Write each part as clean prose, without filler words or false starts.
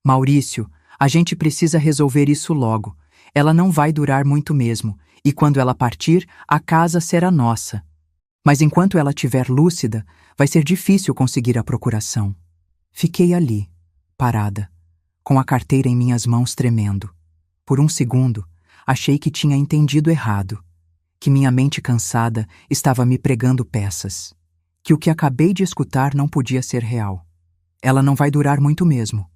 Maurício, a gente precisa resolver isso logo. Ela não vai durar muito mesmo, e quando ela partir, a casa será nossa. Mas enquanto ela estiver lúcida, vai ser difícil conseguir a procuração. Fiquei ali, parada, com a carteira em minhas mãos tremendo. Por um segundo, achei que tinha entendido errado, que minha mente cansada estava me pregando peças, que o que acabei de escutar não podia ser real. Ela não vai durar muito mesmo.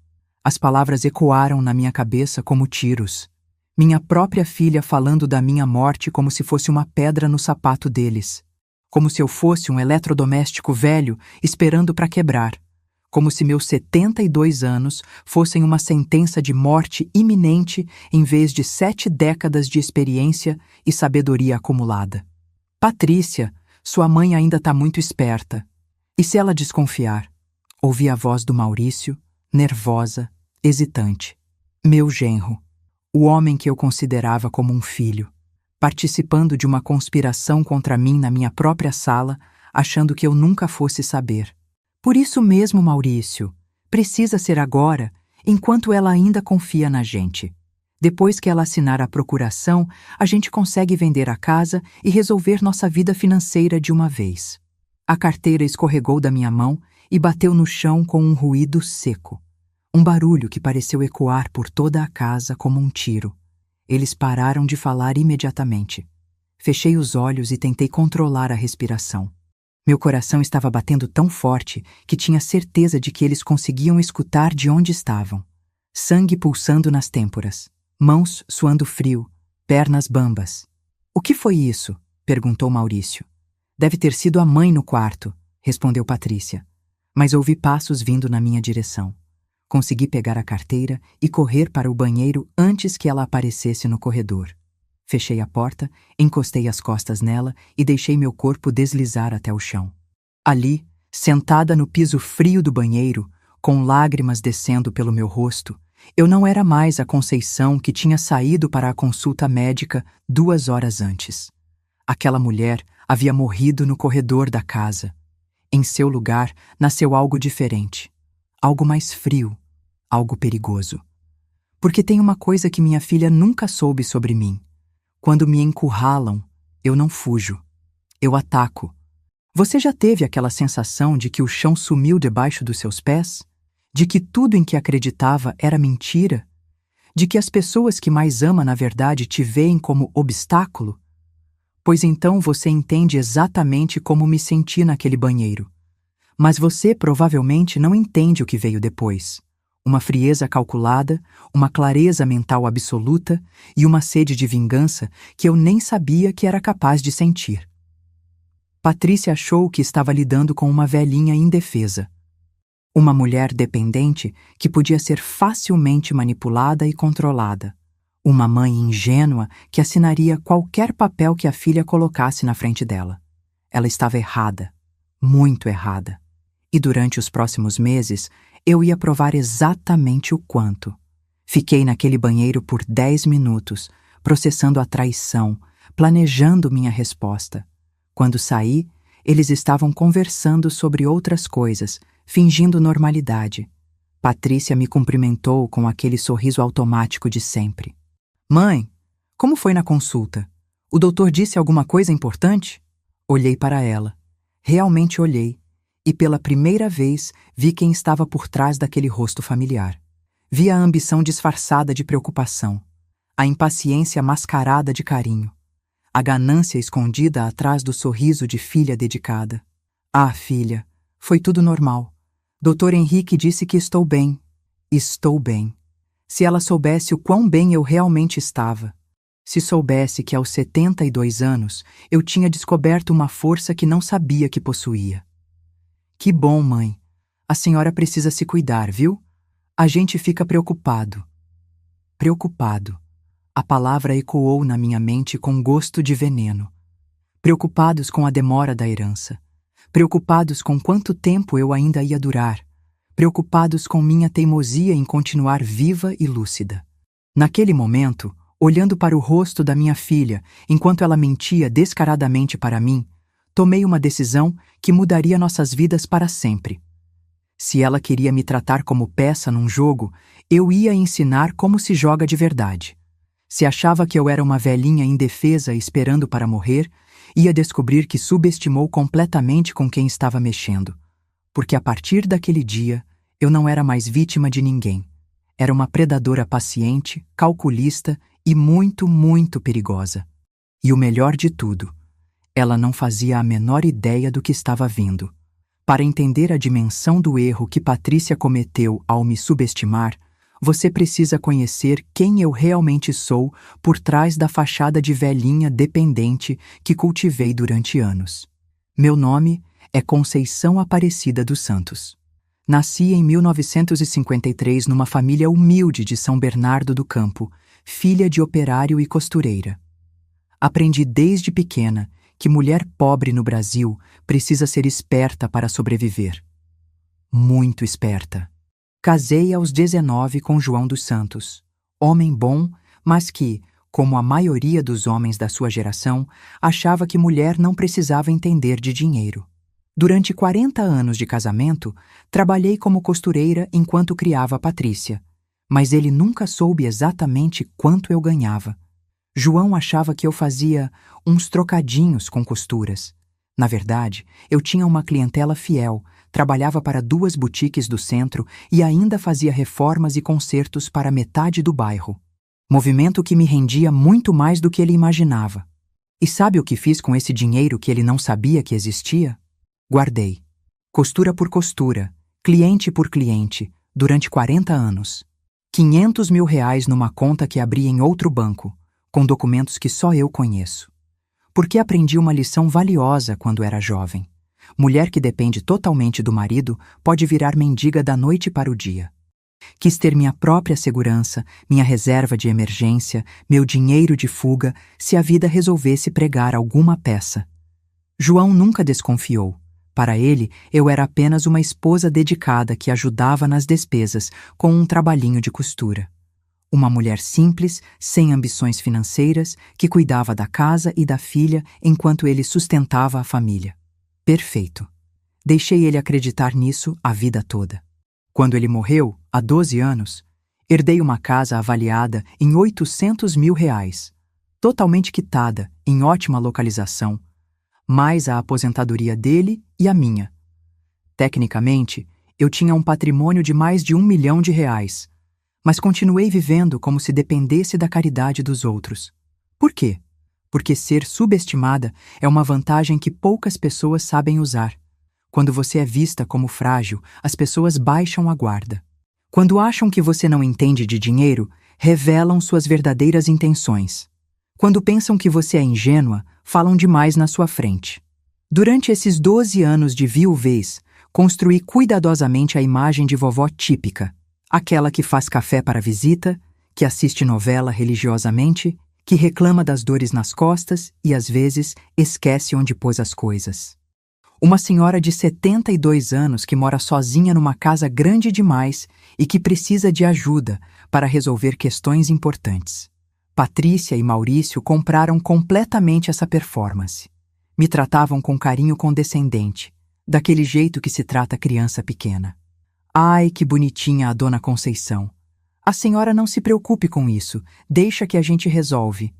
As palavras ecoaram na minha cabeça como tiros. Minha própria filha falando da minha morte como se fosse uma pedra no sapato deles. Como se eu fosse um eletrodoméstico velho esperando para quebrar. Como se meus 72 anos fossem uma sentença de morte iminente em vez de 7 décadas de experiência e sabedoria acumulada. Patrícia, sua mãe ainda está muito esperta. E se ela desconfiar? Ouvi a voz do Maurício, nervosa, hesitante. Meu genro, o homem que eu considerava como um filho, participando de uma conspiração contra mim na minha própria sala, achando que eu nunca fosse saber. Por isso mesmo, Maurício, precisa ser agora, enquanto ela ainda confia na gente. Depois que ela assinar a procuração, a gente consegue vender a casa e resolver nossa vida financeira de uma vez. A carteira escorregou da minha mão e bateu no chão com um ruído seco. Um barulho que pareceu ecoar por toda a casa como um tiro. Eles pararam de falar imediatamente. Fechei os olhos e tentei controlar a respiração. Meu coração estava batendo tão forte que tinha certeza de que eles conseguiam escutar de onde estavam. Sangue pulsando nas têmporas, mãos suando frio, pernas bambas. "O que foi isso?" perguntou Maurício. "Deve ter sido a mãe no quarto", respondeu Patrícia. Mas ouvi passos vindo na minha direção. Consegui pegar a carteira e correr para o banheiro antes que ela aparecesse no corredor. Fechei a porta, encostei as costas nela e deixei meu corpo deslizar até o chão. Ali, sentada no piso frio do banheiro, com lágrimas descendo pelo meu rosto, eu não era mais a Conceição que tinha saído para a consulta médica 2 horas antes. Aquela mulher havia morrido no corredor da casa. Em seu lugar, nasceu algo diferente. Algo mais frio. Algo perigoso. Porque tem uma coisa que minha filha nunca soube sobre mim. Quando me encurralam, eu não fujo. Eu ataco. Você já teve aquela sensação de que o chão sumiu debaixo dos seus pés? De que tudo em que acreditava era mentira? De que as pessoas que mais ama na verdade te veem como obstáculo? Pois então você entende exatamente como me senti naquele banheiro. Mas você provavelmente não entende o que veio depois. Uma frieza calculada, uma clareza mental absoluta e uma sede de vingança que eu nem sabia que era capaz de sentir. Patrícia achou que estava lidando com uma velhinha indefesa. Uma mulher dependente que podia ser facilmente manipulada e controlada. Uma mãe ingênua que assinaria qualquer papel que a filha colocasse na frente dela. Ela estava errada, muito errada. E durante os próximos meses, eu ia provar exatamente o quanto. Fiquei naquele banheiro por 10 minutos, processando a traição, planejando minha resposta. Quando saí, eles estavam conversando sobre outras coisas, fingindo normalidade. Patrícia me cumprimentou com aquele sorriso automático de sempre. "Mãe, como foi na consulta? O doutor disse alguma coisa importante?" Olhei para ela. Realmente olhei. E pela primeira vez vi quem estava por trás daquele rosto familiar. Vi a ambição disfarçada de preocupação, a impaciência mascarada de carinho, a ganância escondida atrás do sorriso de filha dedicada. "Ah, filha, foi tudo normal. Dr. Henrique disse que estou bem. Estou bem. Se ela soubesse o quão bem eu realmente estava. Se soubesse que aos 72 anos eu tinha descoberto uma força que não sabia que possuía. Que bom, mãe. A senhora precisa se cuidar, viu? A gente fica preocupado." Preocupado. A palavra ecoou na minha mente com gosto de veneno. Preocupados com a demora da herança. Preocupados com quanto tempo eu ainda ia durar. Preocupados com minha teimosia em continuar viva e lúcida. Naquele momento, olhando para o rosto da minha filha, enquanto ela mentia descaradamente para mim, tomei uma decisão que mudaria nossas vidas para sempre. Se ela queria me tratar como peça num jogo, eu ia ensinar como se joga de verdade. Se achava que eu era uma velhinha indefesa esperando para morrer, ia descobrir que subestimou completamente com quem estava mexendo. Porque a partir daquele dia, eu não era mais vítima de ninguém. Era uma predadora paciente, calculista e muito, muito perigosa. E o melhor de tudo, ela não fazia a menor ideia do que estava vindo. Para entender a dimensão do erro que Patrícia cometeu ao me subestimar, você precisa conhecer quem eu realmente sou por trás da fachada de velhinha dependente que cultivei durante anos. Meu nome é Conceição Aparecida dos Santos. Nasci em 1953 numa família humilde de São Bernardo do Campo, filha de operário e costureira. Aprendi desde pequena que mulher pobre no Brasil precisa ser esperta para sobreviver. Muito esperta. Casei aos 19 com João dos Santos, homem bom, mas que, como a maioria dos homens da sua geração, achava que mulher não precisava entender de dinheiro. Durante 40 anos de casamento, trabalhei como costureira enquanto criava a Patrícia, mas ele nunca soube exatamente quanto eu ganhava. João achava que eu fazia uns trocadinhos com costuras. Na verdade, eu tinha uma clientela fiel, trabalhava para 2 boutiques do centro e ainda fazia reformas e consertos para metade do bairro. Movimento que me rendia muito mais do que ele imaginava. E sabe o que fiz com esse dinheiro que ele não sabia que existia? Guardei. Costura por costura, cliente por cliente, durante 40 anos. R$ 500.000 numa conta que abri em outro banco, com documentos que só eu conheço. Porque aprendi uma lição valiosa quando era jovem. Mulher que depende totalmente do marido pode virar mendiga da noite para o dia. Quis ter minha própria segurança, minha reserva de emergência, meu dinheiro de fuga, se a vida resolvesse pregar alguma peça. João nunca desconfiou. Para ele, eu era apenas uma esposa dedicada que ajudava nas despesas com um trabalhinho de costura. Uma mulher simples, sem ambições financeiras, que cuidava da casa e da filha enquanto ele sustentava a família. Perfeito. Deixei ele acreditar nisso a vida toda. Quando ele morreu, há 12 anos, herdei uma casa avaliada em R$ 800.000, totalmente quitada, em ótima localização, mais a aposentadoria dele e a minha. Tecnicamente, eu tinha um patrimônio de mais de R$ 1 milhão, mas continuei vivendo como se dependesse da caridade dos outros. Por quê? Porque ser subestimada é uma vantagem que poucas pessoas sabem usar. Quando você é vista como frágil, as pessoas baixam a guarda. Quando acham que você não entende de dinheiro, revelam suas verdadeiras intenções. Quando pensam que você é ingênua, falam demais na sua frente. Durante esses 12 anos de viuvez, construí cuidadosamente a imagem de vovó típica, aquela que faz café para visita, que assiste novela religiosamente, que reclama das dores nas costas e, às vezes, esquece onde pôs as coisas. Uma senhora de 72 anos que mora sozinha numa casa grande demais e que precisa de ajuda para resolver questões importantes. Patrícia e Maurício compraram completamente essa performance. Me tratavam com carinho condescendente, daquele jeito que se trata criança pequena. Ai, que bonitinha a dona Conceição. A senhora não se preocupe com isso, deixa que a gente resolve.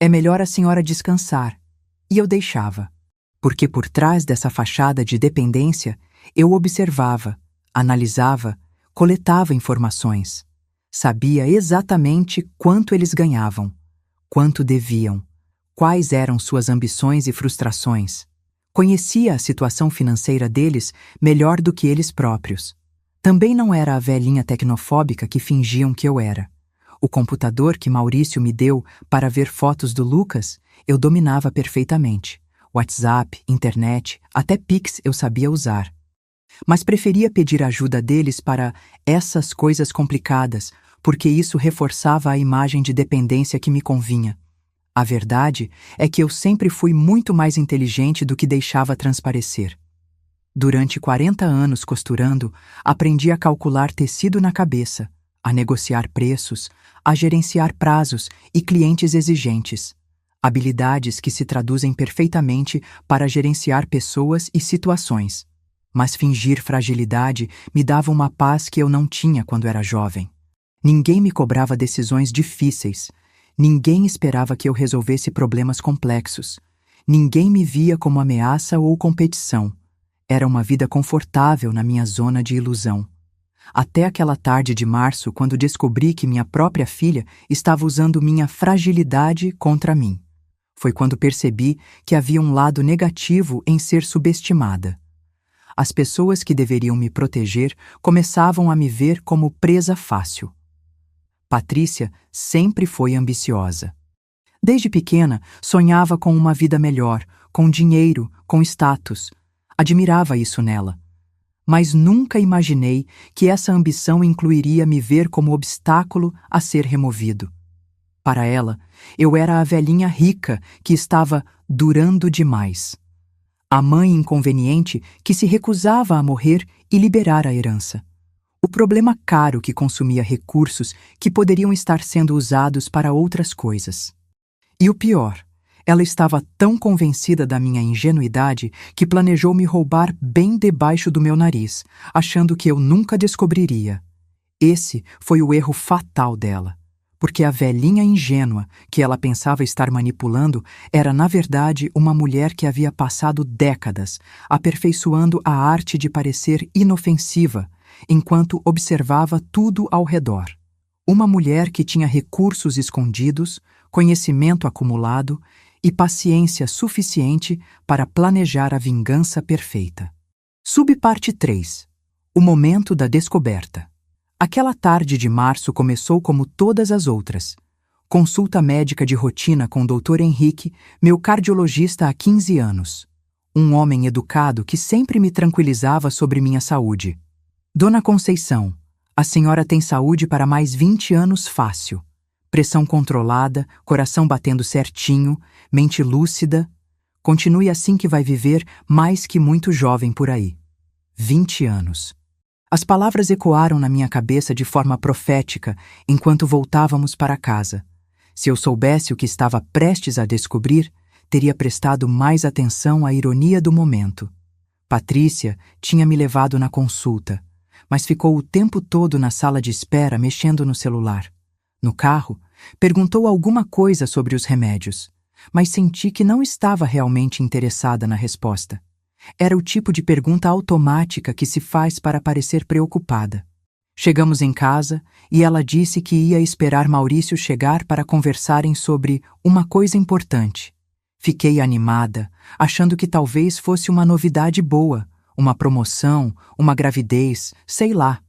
É melhor a senhora descansar. E eu deixava. Porque por trás dessa fachada de dependência, eu observava, analisava, coletava informações. Sabia exatamente quanto eles ganhavam, quanto deviam, quais eram suas ambições e frustrações. Conhecia a situação financeira deles melhor do que eles próprios. Também não era a velhinha tecnofóbica que fingiam que eu era. O computador que Maurício me deu para ver fotos do Lucas, eu dominava perfeitamente. WhatsApp, internet, até Pix eu sabia usar. Mas preferia pedir ajuda deles para essas coisas complicadas, porque isso reforçava a imagem de dependência que me convinha. A verdade é que eu sempre fui muito mais inteligente do que deixava transparecer. Durante 40 anos costurando, aprendi a calcular tecido na cabeça, a negociar preços, a gerenciar prazos e clientes exigentes. Habilidades que se traduzem perfeitamente para gerenciar pessoas e situações. Mas fingir fragilidade me dava uma paz que eu não tinha quando era jovem. Ninguém me cobrava decisões difíceis. Ninguém esperava que eu resolvesse problemas complexos. Ninguém me via como ameaça ou competição. Era uma vida confortável na minha zona de ilusão. Até aquela tarde de março, quando descobri que minha própria filha estava usando minha fragilidade contra mim. Foi quando percebi que havia um lado negativo em ser subestimada. As pessoas que deveriam me proteger começavam a me ver como presa fácil. Patrícia sempre foi ambiciosa. Desde pequena, sonhava com uma vida melhor, com dinheiro, com status. Admirava isso nela. Mas nunca imaginei que essa ambição incluiria me ver como obstáculo a ser removido. Para ela, eu era a velhinha rica que estava durando demais. A mãe inconveniente que se recusava a morrer e liberar a herança. O problema caro que consumia recursos que poderiam estar sendo usados para outras coisas. E o pior, ela estava tão convencida da minha ingenuidade que planejou me roubar bem debaixo do meu nariz, achando que eu nunca descobriria. Esse foi o erro fatal dela, porque a velhinha ingênua que ela pensava estar manipulando era, na verdade, uma mulher que havia passado décadas aperfeiçoando a arte de parecer inofensiva, enquanto observava tudo ao redor. Uma mulher que tinha recursos escondidos, conhecimento acumulado e paciência suficiente para planejar a vingança perfeita. Subparte 3. O momento da descoberta. Aquela tarde de março começou como todas as outras. Consulta médica de rotina com o Dr. Henrique, meu cardiologista há 15 anos. Um homem educado que sempre me tranquilizava sobre minha saúde. Dona Conceição, a senhora tem saúde para mais 20 anos fácil. Pressão controlada, coração batendo certinho, mente lúcida. Continue assim que vai viver mais que muito jovem por aí. 20 anos. As palavras ecoaram na minha cabeça de forma profética enquanto voltávamos para casa. Se eu soubesse o que estava prestes a descobrir, teria prestado mais atenção à ironia do momento. Patrícia tinha me levado na consulta, mas ficou o tempo todo na sala de espera mexendo no celular. No carro, perguntou alguma coisa sobre os remédios, mas senti que não estava realmente interessada na resposta. Era o tipo de pergunta automática que se faz para parecer preocupada. Chegamos em casa e ela disse que ia esperar Maurício chegar para conversarem sobre uma coisa importante. Fiquei animada, achando que talvez fosse uma novidade boa, uma promoção, uma gravidez, sei lá.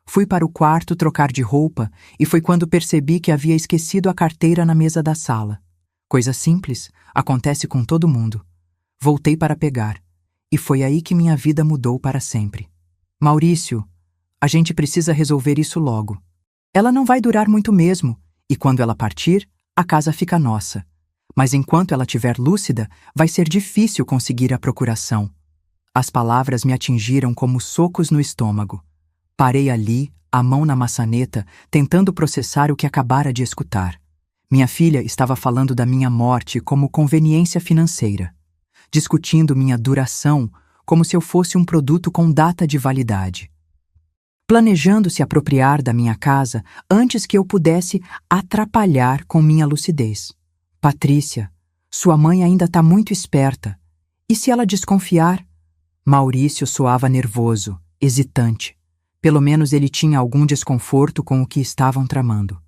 Fui para o quarto trocar de roupa e foi quando percebi que havia esquecido a carteira na mesa da sala. Coisa simples, acontece com todo mundo. Voltei para pegar, e foi aí que minha vida mudou para sempre. Maurício, a gente precisa resolver isso logo. Ela não vai durar muito mesmo, e quando ela partir, a casa fica nossa. Mas enquanto ela estiver lúcida, vai ser difícil conseguir a procuração. As palavras me atingiram como socos no estômago. Parei ali, a mão na maçaneta, tentando processar o que acabara de escutar. Minha filha estava falando da minha morte como conveniência financeira, discutindo minha duração como se eu fosse um produto com data de validade. Planejando se apropriar da minha casa antes que eu pudesse atrapalhar com minha lucidez. Patrícia, sua mãe ainda está muito esperta. E se ela desconfiar? Maurício soava nervoso, hesitante. Pelo menos ele tinha algum desconforto com o que estavam tramando.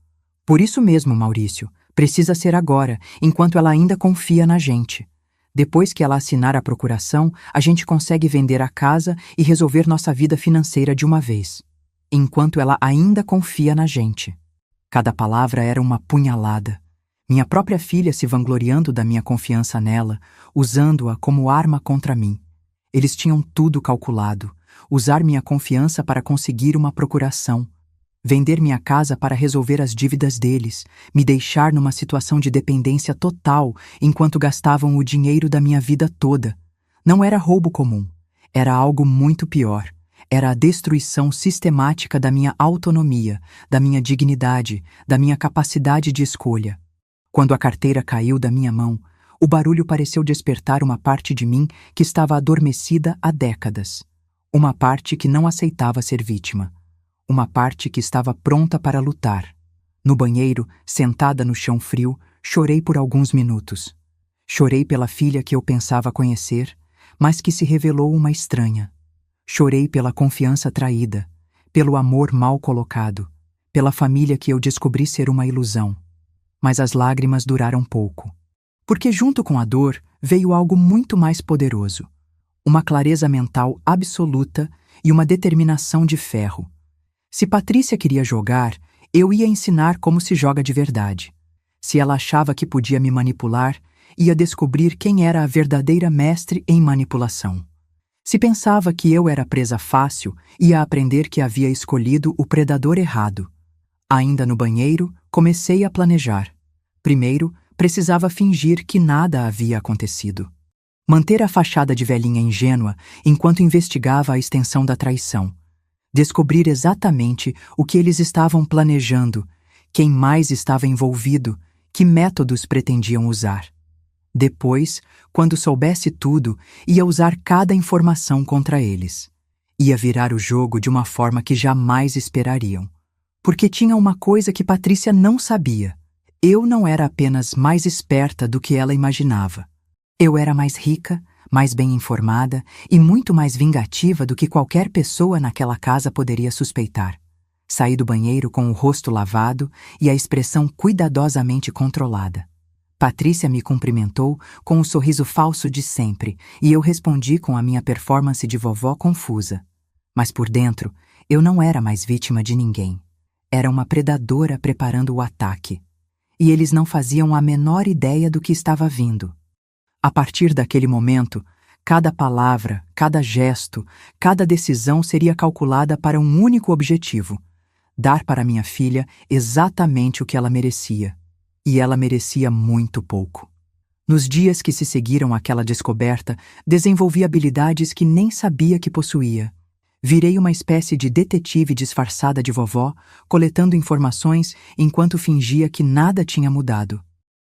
Por isso mesmo, Maurício, precisa ser agora, enquanto ela ainda confia na gente. Depois que ela assinar a procuração, a gente consegue vender a casa e resolver nossa vida financeira de uma vez. Enquanto ela ainda confia na gente. Cada palavra era uma punhalada. Minha própria filha se vangloriando da minha confiança nela, usando-a como arma contra mim. Eles tinham tudo calculado. Usar minha confiança para conseguir uma procuração. Vender minha casa para resolver as dívidas deles. Me deixar numa situação de dependência total enquanto gastavam o dinheiro da minha vida toda. Não era roubo comum. Era algo muito pior. Era a destruição sistemática da minha autonomia, da minha dignidade, da minha capacidade de escolha. Quando a carteira caiu da minha mão, o barulho pareceu despertar uma parte de mim que estava adormecida há décadas. Uma parte que não aceitava ser vítima. Uma parte que estava pronta para lutar. No banheiro, sentada no chão frio, chorei por alguns minutos. Chorei pela filha que eu pensava conhecer, mas que se revelou uma estranha. Chorei pela confiança traída, pelo amor mal colocado, pela família que eu descobri ser uma ilusão. Mas as lágrimas duraram pouco. Porque junto com a dor veio algo muito mais poderoso. Uma clareza mental absoluta e uma determinação de ferro. Se Patrícia queria jogar, eu ia ensinar como se joga de verdade. Se ela achava que podia me manipular, ia descobrir quem era a verdadeira mestre em manipulação. Se pensava que eu era presa fácil, ia aprender que havia escolhido o predador errado. Ainda no banheiro, comecei a planejar. Primeiro, precisava fingir que nada havia acontecido. Manter a fachada de velhinha ingênua enquanto investigava a extensão da traição. Descobrir exatamente o que eles estavam planejando, quem mais estava envolvido, que métodos pretendiam usar. Depois, quando soubesse tudo, ia usar cada informação contra eles. Ia virar o jogo de uma forma que jamais esperariam. Porque tinha uma coisa que Patrícia não sabia. Eu não era apenas mais esperta do que ela imaginava. Eu era mais rica, mais bem informada e muito mais vingativa do que qualquer pessoa naquela casa poderia suspeitar. Saí do banheiro com o rosto lavado e a expressão cuidadosamente controlada. Patrícia me cumprimentou com o sorriso falso de sempre e eu respondi com a minha performance de vovó confusa. Mas por dentro, eu não era mais vítima de ninguém. Era uma predadora preparando o ataque. E eles não faziam a menor ideia do que estava vindo. A partir daquele momento, cada palavra, cada gesto, cada decisão seria calculada para um único objetivo: dar para minha filha exatamente o que ela merecia. E ela merecia muito pouco. Nos dias que se seguiram àquela descoberta, desenvolvi habilidades que nem sabia que possuía. Virei uma espécie de detetive disfarçada de vovó, coletando informações enquanto fingia que nada tinha mudado.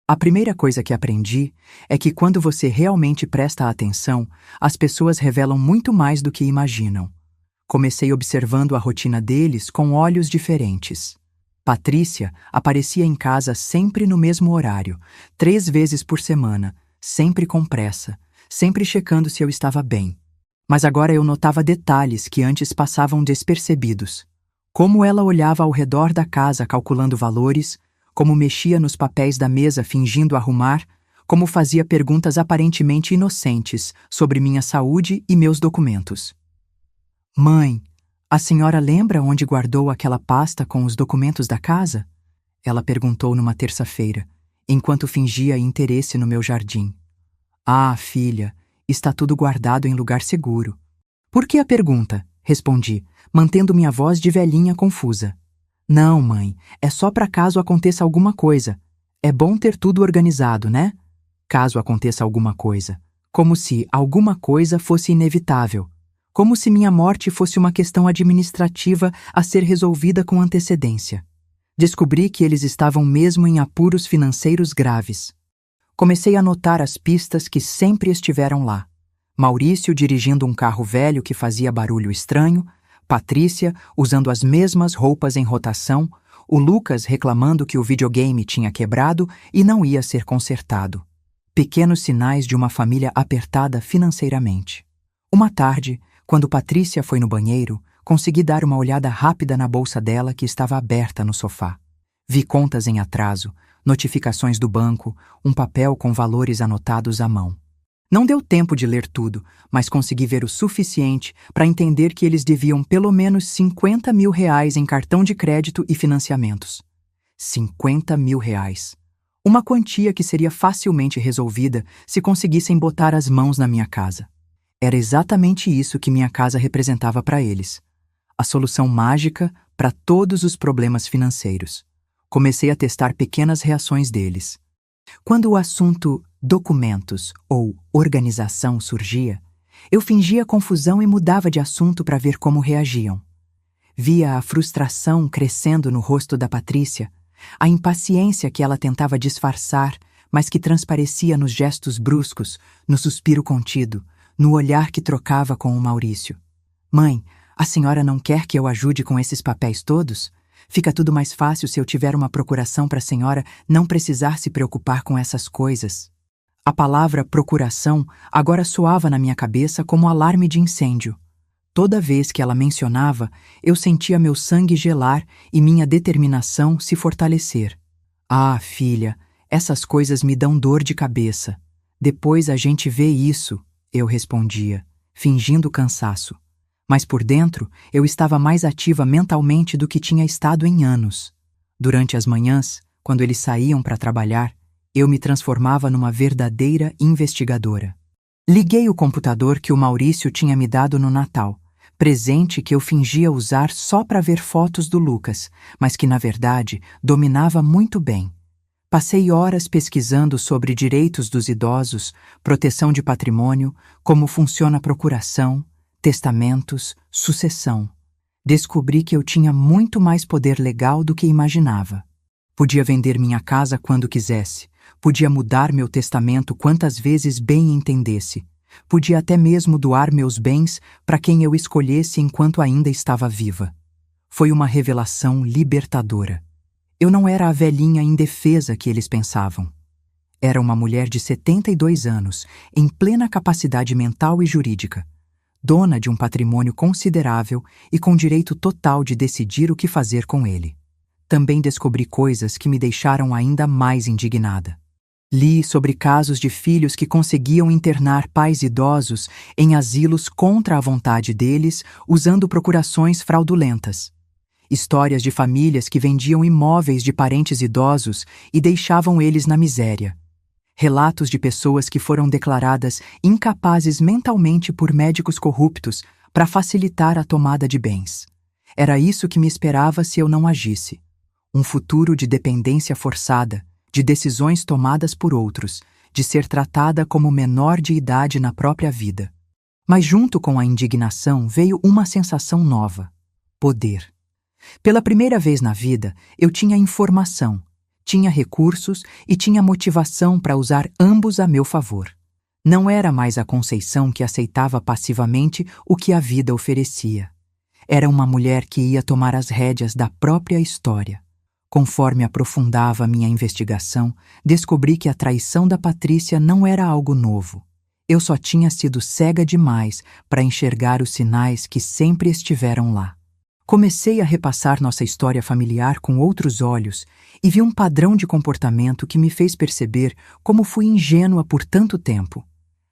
A primeira coisa que aprendi é que quando você realmente presta atenção, as pessoas revelam muito mais do que imaginam. Comecei observando a rotina deles com olhos diferentes. Patrícia aparecia em casa sempre no mesmo horário, 3 vezes por semana, sempre com pressa, sempre checando se eu estava bem. Mas agora eu notava detalhes que antes passavam despercebidos. Como ela olhava ao redor da casa calculando valores, como mexia nos papéis da mesa fingindo arrumar, como fazia perguntas aparentemente inocentes sobre minha saúde e meus documentos. Mãe, a senhora lembra onde guardou aquela pasta com os documentos da casa? Ela perguntou numa terça-feira, enquanto fingia interesse no meu jardim. Ah, filha, está tudo guardado em lugar seguro. Por que a pergunta? Respondi, mantendo minha voz de velhinha confusa. Não, mãe, é só para caso aconteça alguma coisa. É bom ter tudo organizado, né? Caso aconteça alguma coisa. Como se alguma coisa fosse inevitável. Como se minha morte fosse uma questão administrativa a ser resolvida com antecedência. Descobri que eles estavam mesmo em apuros financeiros graves. Comecei a notar as pistas que sempre estiveram lá. Maurício dirigindo um carro velho que fazia barulho estranho, Patrícia usando as mesmas roupas em rotação, o Lucas reclamando que o videogame tinha quebrado e não ia ser consertado. Pequenos sinais de uma família apertada financeiramente. Uma tarde, quando Patrícia foi no banheiro, consegui dar uma olhada rápida na bolsa dela que estava aberta no sofá. Vi contas em atraso, notificações do banco, um papel com valores anotados à mão. Não deu tempo de ler tudo, mas consegui ver o suficiente para entender que eles deviam pelo menos R$50 mil em cartão de crédito e financiamentos. R$50 mil. Uma quantia que seria facilmente resolvida se conseguissem botar as mãos na minha casa. Era exatamente isso que minha casa representava para eles. A solução mágica para todos os problemas financeiros. Comecei a testar pequenas reações deles. Quando o assunto documentos ou organização surgia, eu fingia confusão e mudava de assunto para ver como reagiam. Via a frustração crescendo no rosto da Patrícia, a impaciência que ela tentava disfarçar, mas que transparecia nos gestos bruscos, no suspiro contido, no olhar que trocava com o Maurício. Mãe, a senhora não quer que eu ajude com esses papéis todos? Fica tudo mais fácil se eu tiver uma procuração para a senhora não precisar se preocupar com essas coisas. A palavra procuração agora soava na minha cabeça como alarme de incêndio. Toda vez que ela mencionava, eu sentia meu sangue gelar e minha determinação se fortalecer. Ah, filha, essas coisas me dão dor de cabeça. Depois a gente vê isso, eu respondia, fingindo cansaço. Mas por dentro, eu estava mais ativa mentalmente do que tinha estado em anos. Durante as manhãs, quando eles saíam para trabalhar, eu me transformava numa verdadeira investigadora. Liguei o computador que o Maurício tinha me dado no Natal, presente que eu fingia usar só para ver fotos do Lucas, mas que, na verdade, dominava muito bem. Passei horas pesquisando sobre direitos dos idosos, proteção de patrimônio, como funciona a procuração, testamentos, sucessão. Descobri que eu tinha muito mais poder legal do que imaginava. Podia vender minha casa quando quisesse, podia mudar meu testamento quantas vezes bem entendesse, podia até mesmo doar meus bens para quem eu escolhesse enquanto ainda estava viva. Foi uma revelação libertadora. Eu não era a velhinha indefesa que eles pensavam. Era uma mulher de 72 anos, em plena capacidade mental e jurídica, dona de um patrimônio considerável e com direito total de decidir o que fazer com ele. Também descobri coisas que me deixaram ainda mais indignada. Li sobre casos de filhos que conseguiam internar pais idosos em asilos contra a vontade deles, usando procurações fraudulentas. Histórias de famílias que vendiam imóveis de parentes idosos e deixavam eles na miséria. Relatos de pessoas que foram declaradas incapazes mentalmente por médicos corruptos para facilitar a tomada de bens. Era isso que me esperava se eu não agisse. Um futuro de dependência forçada, de decisões tomadas por outros, de ser tratada como menor de idade na própria vida. Mas junto com a indignação veio uma sensação nova: poder. Pela primeira vez na vida, eu tinha informação, tinha recursos e tinha motivação para usar ambos a meu favor. Não era mais a Conceição que aceitava passivamente o que a vida oferecia. Era uma mulher que ia tomar as rédeas da própria história. Conforme aprofundava minha investigação, descobri que a traição da Patrícia não era algo novo. Eu só tinha sido cega demais para enxergar os sinais que sempre estiveram lá. Comecei a repassar nossa história familiar com outros olhos e vi um padrão de comportamento que me fez perceber como fui ingênua por tanto tempo.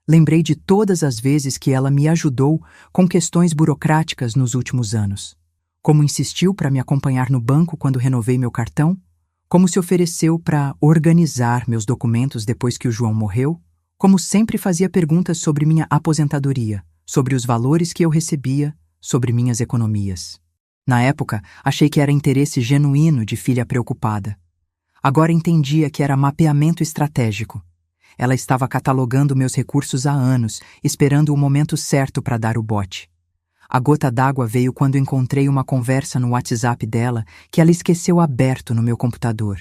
Lembrei de todas as vezes que ela me ajudou com questões burocráticas nos últimos anos. Como insistiu para me acompanhar no banco quando renovei meu cartão, como se ofereceu para organizar meus documentos depois que o João morreu, como sempre fazia perguntas sobre minha aposentadoria, sobre os valores que eu recebia, sobre minhas economias. Na época, achei que era interesse genuíno de filha preocupada. Agora entendia que era mapeamento estratégico. Ela estava catalogando meus recursos há anos, esperando o momento certo para dar o bote. A gota d'água veio quando encontrei uma conversa no WhatsApp dela que ela esqueceu aberto no meu computador.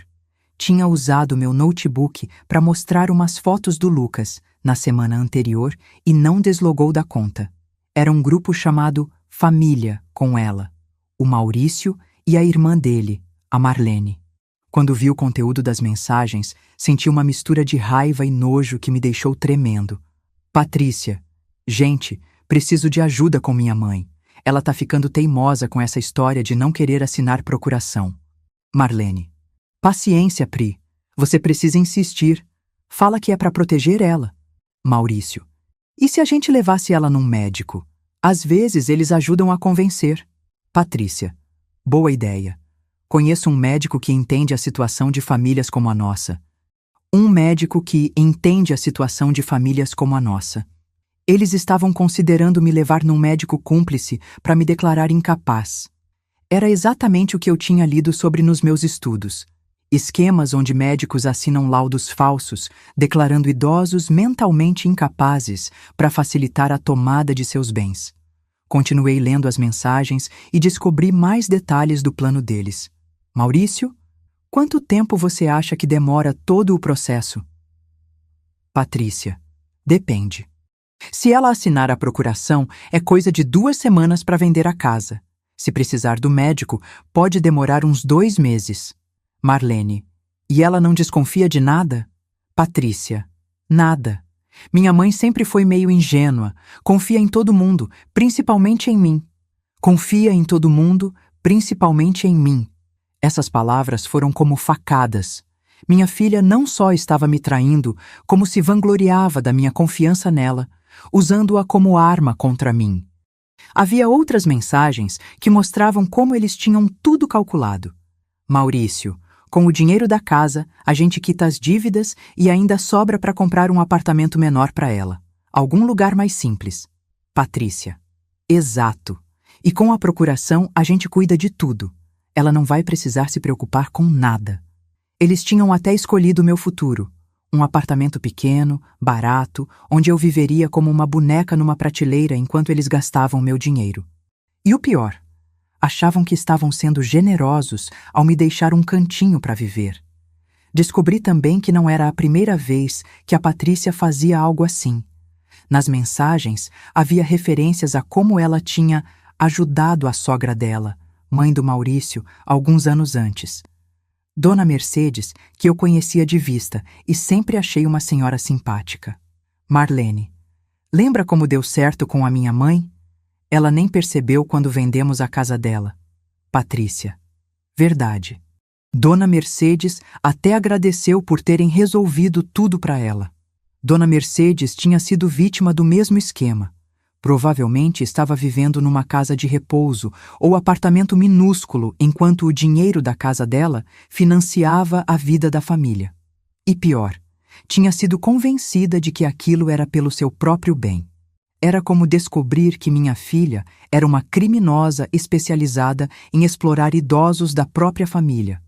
Tinha usado meu notebook para mostrar umas fotos do Lucas na semana anterior e não deslogou da conta. Era um grupo chamado Família com ela, o Maurício e a irmã dele, a Marlene. Quando vi o conteúdo das mensagens, senti uma mistura de raiva e nojo que me deixou tremendo. Patrícia. Gente, preciso de ajuda com minha mãe. Ela tá ficando teimosa com essa história de não querer assinar procuração. Marlene. Paciência, Pri. Você precisa insistir. Fala que é para proteger ela. Maurício. E se a gente levasse ela num médico? Às vezes eles ajudam a convencer. Patrícia. Boa ideia. Conheço um médico que entende a situação de famílias como a nossa. Um médico que entende a situação de famílias como a nossa. Eles estavam considerando me levar num médico cúmplice para me declarar incapaz. Era exatamente o que eu tinha lido sobre nos meus estudos. Esquemas onde médicos assinam laudos falsos, declarando idosos mentalmente incapazes para facilitar a tomada de seus bens. Continuei lendo as mensagens e descobri mais detalhes do plano deles. Maurício, quanto tempo você acha que demora todo o processo? Patrícia. Depende. Se ela assinar a procuração, é coisa de 2 semanas para vender a casa. Se precisar do médico, pode demorar uns 2 meses. Marlene: e ela não desconfia de nada? Patrícia: nada. Minha mãe sempre foi meio ingênua. Confia em todo mundo, principalmente em mim. Confia em todo mundo, principalmente em mim. Essas palavras foram como facadas. Minha filha não só estava me traindo, como se vangloriava da minha confiança nela, usando-a como arma contra mim. Havia outras mensagens que mostravam como eles tinham tudo calculado. Maurício: com o dinheiro da casa, a gente quita as dívidas e ainda sobra para comprar um apartamento menor para ela. Algum lugar mais simples. Patrícia: exato. E com a procuração, a gente cuida de tudo. Ela não vai precisar se preocupar com nada. Eles tinham até escolhido o meu futuro. Um apartamento pequeno, barato, onde eu viveria como uma boneca numa prateleira enquanto eles gastavam meu dinheiro. E o pior: achavam que estavam sendo generosos ao me deixar um cantinho para viver. Descobri também que não era a primeira vez que a Patrícia fazia algo assim. Nas mensagens, havia referências a como ela tinha ajudado a sogra dela, mãe do Maurício, alguns anos antes. Dona Mercedes, que eu conhecia de vista e sempre achei uma senhora simpática. Marlene: lembra como deu certo com a minha mãe? Ela nem percebeu quando vendemos a casa dela. Patrícia: verdade. Dona Mercedes até agradeceu por terem resolvido tudo para ela. Dona Mercedes tinha sido vítima do mesmo esquema. Provavelmente estava vivendo numa casa de repouso ou apartamento minúsculo enquanto o dinheiro da casa dela financiava a vida da família. E pior, tinha sido convencida de que aquilo era pelo seu próprio bem. Era como descobrir que minha filha era uma criminosa especializada em explorar idosos da própria família.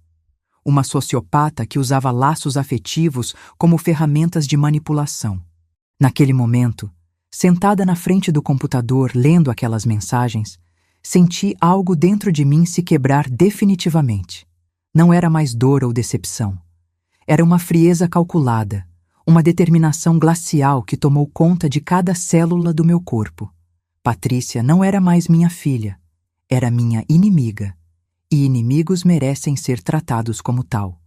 Uma sociopata que usava laços afetivos como ferramentas de manipulação. Naquele momento, sentada na frente do computador lendo aquelas mensagens, senti algo dentro de mim se quebrar definitivamente. Não era mais dor ou decepção. Era uma frieza calculada, uma determinação glacial que tomou conta de cada célula do meu corpo. Patrícia não era mais minha filha, era minha inimiga. E inimigos merecem ser tratados como tal.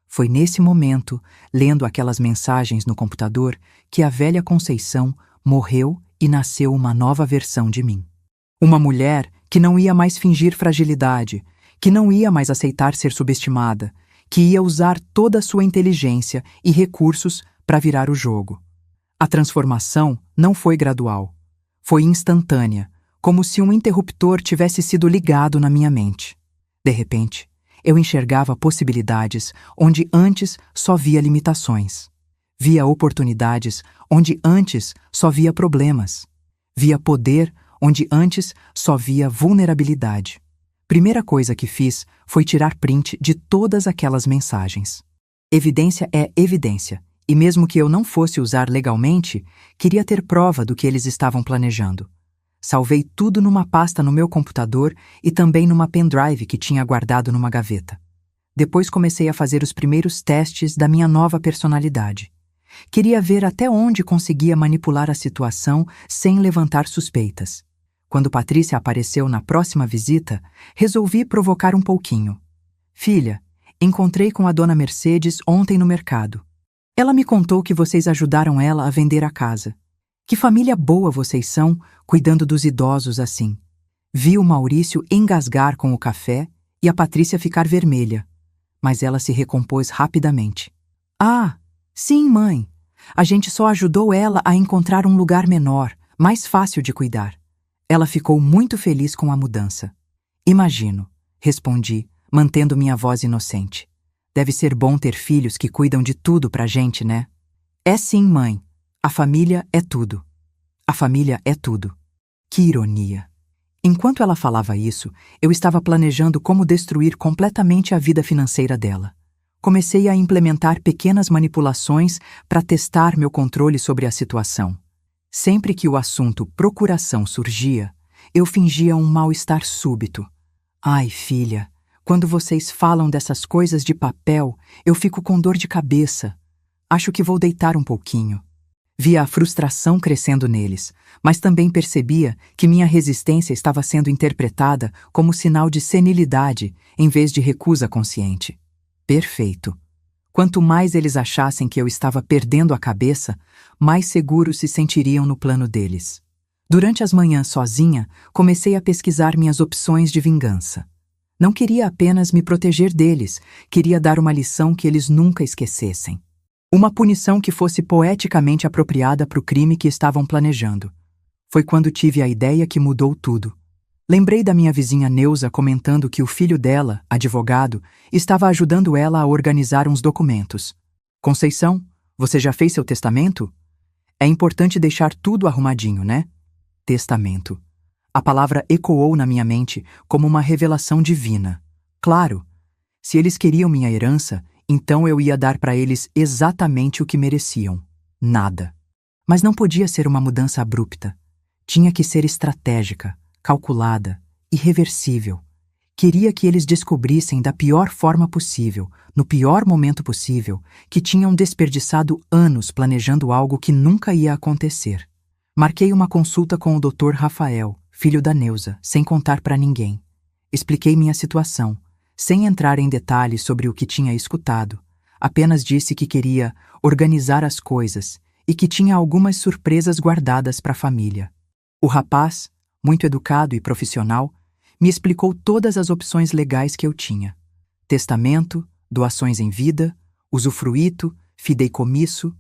Foi nesse momento, lendo aquelas mensagens no computador, que a velha Conceição morreu e nasceu uma nova versão de mim. Uma mulher que não ia mais fingir fragilidade, que não ia mais aceitar ser subestimada, que ia usar toda a sua inteligência e recursos para virar o jogo. A transformação não foi gradual. Foi instantânea, como se um interruptor tivesse sido ligado na minha mente. De repente, eu enxergava possibilidades onde antes só via limitações. Via oportunidades onde antes só via problemas. Via poder onde antes só via vulnerabilidade. Primeira coisa que fiz foi tirar print de todas aquelas mensagens. Evidência é evidência, e mesmo que eu não fosse usar legalmente, queria ter prova do que eles estavam planejando. Salvei tudo numa pasta no meu computador e também numa pendrive que tinha guardado numa gaveta. Depois comecei a fazer os primeiros testes da minha nova personalidade. Queria ver até onde conseguia manipular a situação sem levantar suspeitas. Quando Patrícia apareceu na próxima visita, resolvi provocar um pouquinho. Filha, encontrei com a Dona Mercedes ontem no mercado. Ela me contou que vocês ajudaram ela a vender a casa. Que família boa vocês são, cuidando dos idosos assim. Vi o Maurício engasgar com o café e a Patrícia ficar vermelha, mas ela se recompôs rapidamente. Ah, sim, mãe. A gente só ajudou ela a encontrar um lugar menor, mais fácil de cuidar. Ela ficou muito feliz com a mudança. Imagino, respondi, mantendo minha voz inocente. Deve ser bom ter filhos que cuidam de tudo pra gente, né? É sim, mãe. A família é tudo. A família é tudo. Que ironia. Enquanto ela falava isso, eu estava planejando como destruir completamente a vida financeira dela. Comecei a implementar pequenas manipulações para testar meu controle sobre a situação. Sempre que o assunto procuração surgia, eu fingia um mal-estar súbito. Ai, filha, quando vocês falam dessas coisas de papel, eu fico com dor de cabeça. Acho que vou deitar um pouquinho. Via a frustração crescendo neles, mas também percebia que minha resistência estava sendo interpretada como sinal de senilidade em vez de recusa consciente. Perfeito. Quanto mais eles achassem que eu estava perdendo a cabeça, mais seguros se sentiriam no plano deles. Durante as manhãs sozinha, comecei a pesquisar minhas opções de vingança. Não queria apenas me proteger deles, queria dar uma lição que eles nunca esquecessem. Uma punição que fosse poeticamente apropriada para o crime que estavam planejando. Foi quando tive a ideia que mudou tudo. Lembrei da minha vizinha Neuza comentando que o filho dela, advogado, estava ajudando ela a organizar uns documentos. Conceição, você já fez seu testamento? É importante deixar tudo arrumadinho, né? Testamento. A palavra ecoou na minha mente como uma revelação divina. Claro, se eles queriam minha herança, então eu ia dar para eles exatamente o que mereciam. Nada. Mas não podia ser uma mudança abrupta. Tinha que ser estratégica, calculada, irreversível. Queria que eles descobrissem da pior forma possível, no pior momento possível, que tinham desperdiçado anos planejando algo que nunca ia acontecer. Marquei uma consulta com o Dr. Rafael, filho da Neuza, sem contar para ninguém. Expliquei minha situação, sem entrar em detalhes sobre o que tinha escutado. Apenas disse que queria organizar as coisas e que tinha algumas surpresas guardadas para a família. O rapaz, muito educado e profissional, me explicou todas as opções legais que eu tinha. Testamento, doações em vida, usufruíto, fideicomisso,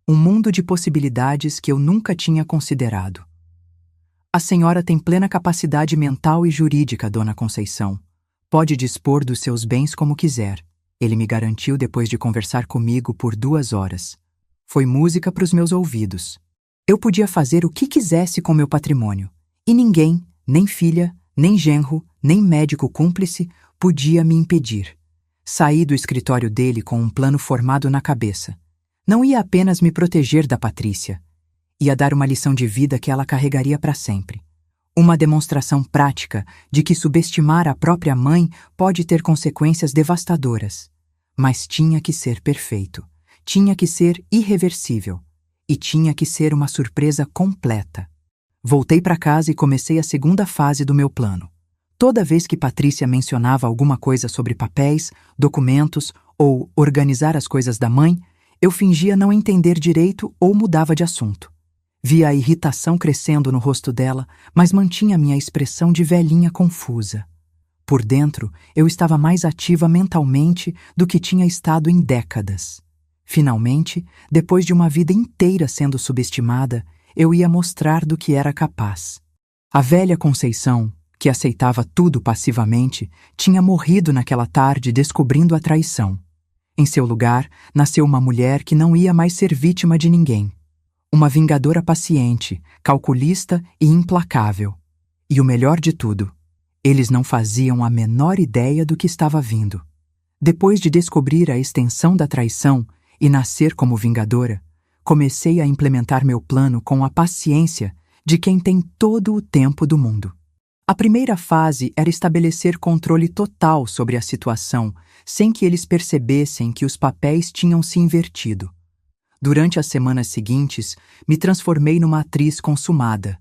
um mundo de possibilidades que eu nunca tinha considerado. A senhora tem plena capacidade mental e jurídica, Dona Conceição. Pode dispor dos seus bens como quiser. Ele me garantiu depois de conversar comigo por 2 horas. Foi música para os meus ouvidos. Eu podia fazer o que quisesse com meu patrimônio, e ninguém, nem filha, nem genro, nem médico cúmplice, podia me impedir. Saí do escritório dele com um plano formado na cabeça. Não ia apenas me proteger da Patrícia. Ia dar uma lição de vida que ela carregaria para sempre. Uma demonstração prática de que subestimar a própria mãe pode ter consequências devastadoras. Mas tinha que ser perfeito. Tinha que ser irreversível. E tinha que ser uma surpresa completa. Voltei para casa e comecei a segunda fase do meu plano. Toda vez que Patrícia mencionava alguma coisa sobre papéis, documentos ou organizar as coisas da mãe, eu fingia não entender direito ou mudava de assunto. Via a irritação crescendo no rosto dela, mas mantinha minha expressão de velhinha confusa. Por dentro, eu estava mais ativa mentalmente do que tinha estado em décadas. Finalmente, depois de uma vida inteira sendo subestimada, eu ia mostrar do que era capaz. A velha Conceição, que aceitava tudo passivamente, tinha morrido naquela tarde descobrindo a traição. Em seu lugar, nasceu uma mulher que não ia mais ser vítima de ninguém. Uma vingadora paciente, calculista e implacável. E o melhor de tudo, eles não faziam a menor ideia do que estava vindo. Depois de descobrir a extensão da traição e nascer como vingadora, comecei a implementar meu plano com a paciência de quem tem todo o tempo do mundo. A primeira fase era estabelecer controle total sobre a situação, sem que eles percebessem que os papéis tinham se invertido. Durante as semanas seguintes, me transformei numa atriz consumada.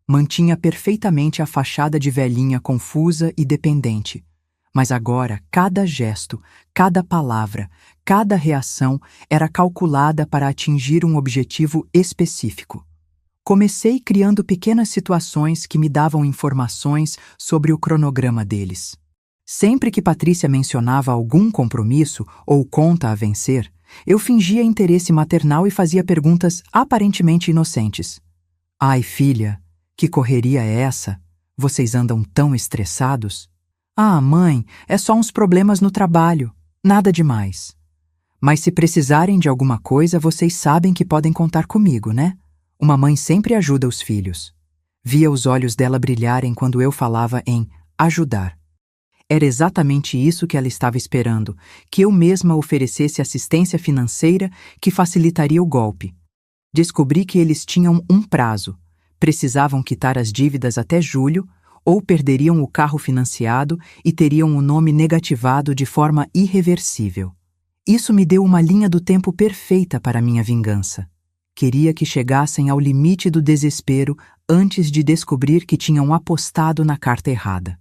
Mantinha perfeitamente a fachada de velhinha confusa e dependente. Mas agora, cada gesto, cada palavra, cada reação era calculada para atingir um objetivo específico. Comecei criando pequenas situações que me davam informações sobre o cronograma deles. Sempre que Patrícia mencionava algum compromisso ou conta a vencer, eu fingia interesse maternal e fazia perguntas aparentemente inocentes. Ai, filha, que correria é essa? Vocês andam tão estressados? Ah, mãe, é só uns problemas no trabalho. Nada demais. Mas se precisarem de alguma coisa, vocês sabem que podem contar comigo, né? Uma mãe sempre ajuda os filhos. Via os olhos dela brilharem quando eu falava em ajudar. Era exatamente isso que ela estava esperando, que eu mesma oferecesse assistência financeira que facilitaria o golpe. Descobri que eles tinham um prazo. Precisavam quitar as dívidas até julho, ou perderiam o carro financiado e teriam o nome negativado de forma irreversível. Isso me deu uma linha do tempo perfeita para minha vingança. Queria que chegassem ao limite do desespero antes de descobrir que tinham apostado na carta errada.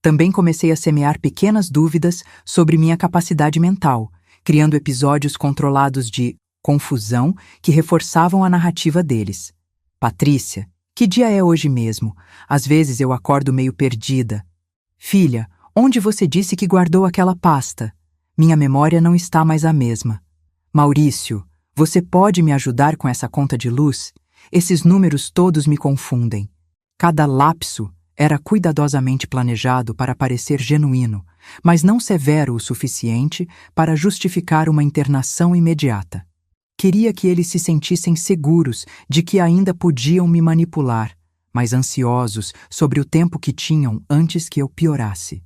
Também comecei a semear pequenas dúvidas sobre minha capacidade mental, criando episódios controlados de confusão que reforçavam a narrativa deles. Patrícia, que dia é hoje mesmo? Às vezes eu acordo meio perdida. Filha, onde você disse que guardou aquela pasta? Minha memória não está mais a mesma. Maurício, você pode me ajudar com essa conta de luz? Esses números todos me confundem. Cada lapso era cuidadosamente planejado para parecer genuíno, mas não severo o suficiente para justificar uma internação imediata. Queria que eles se sentissem seguros de que ainda podiam me manipular, mas ansiosos sobre o tempo que tinham antes que eu piorasse.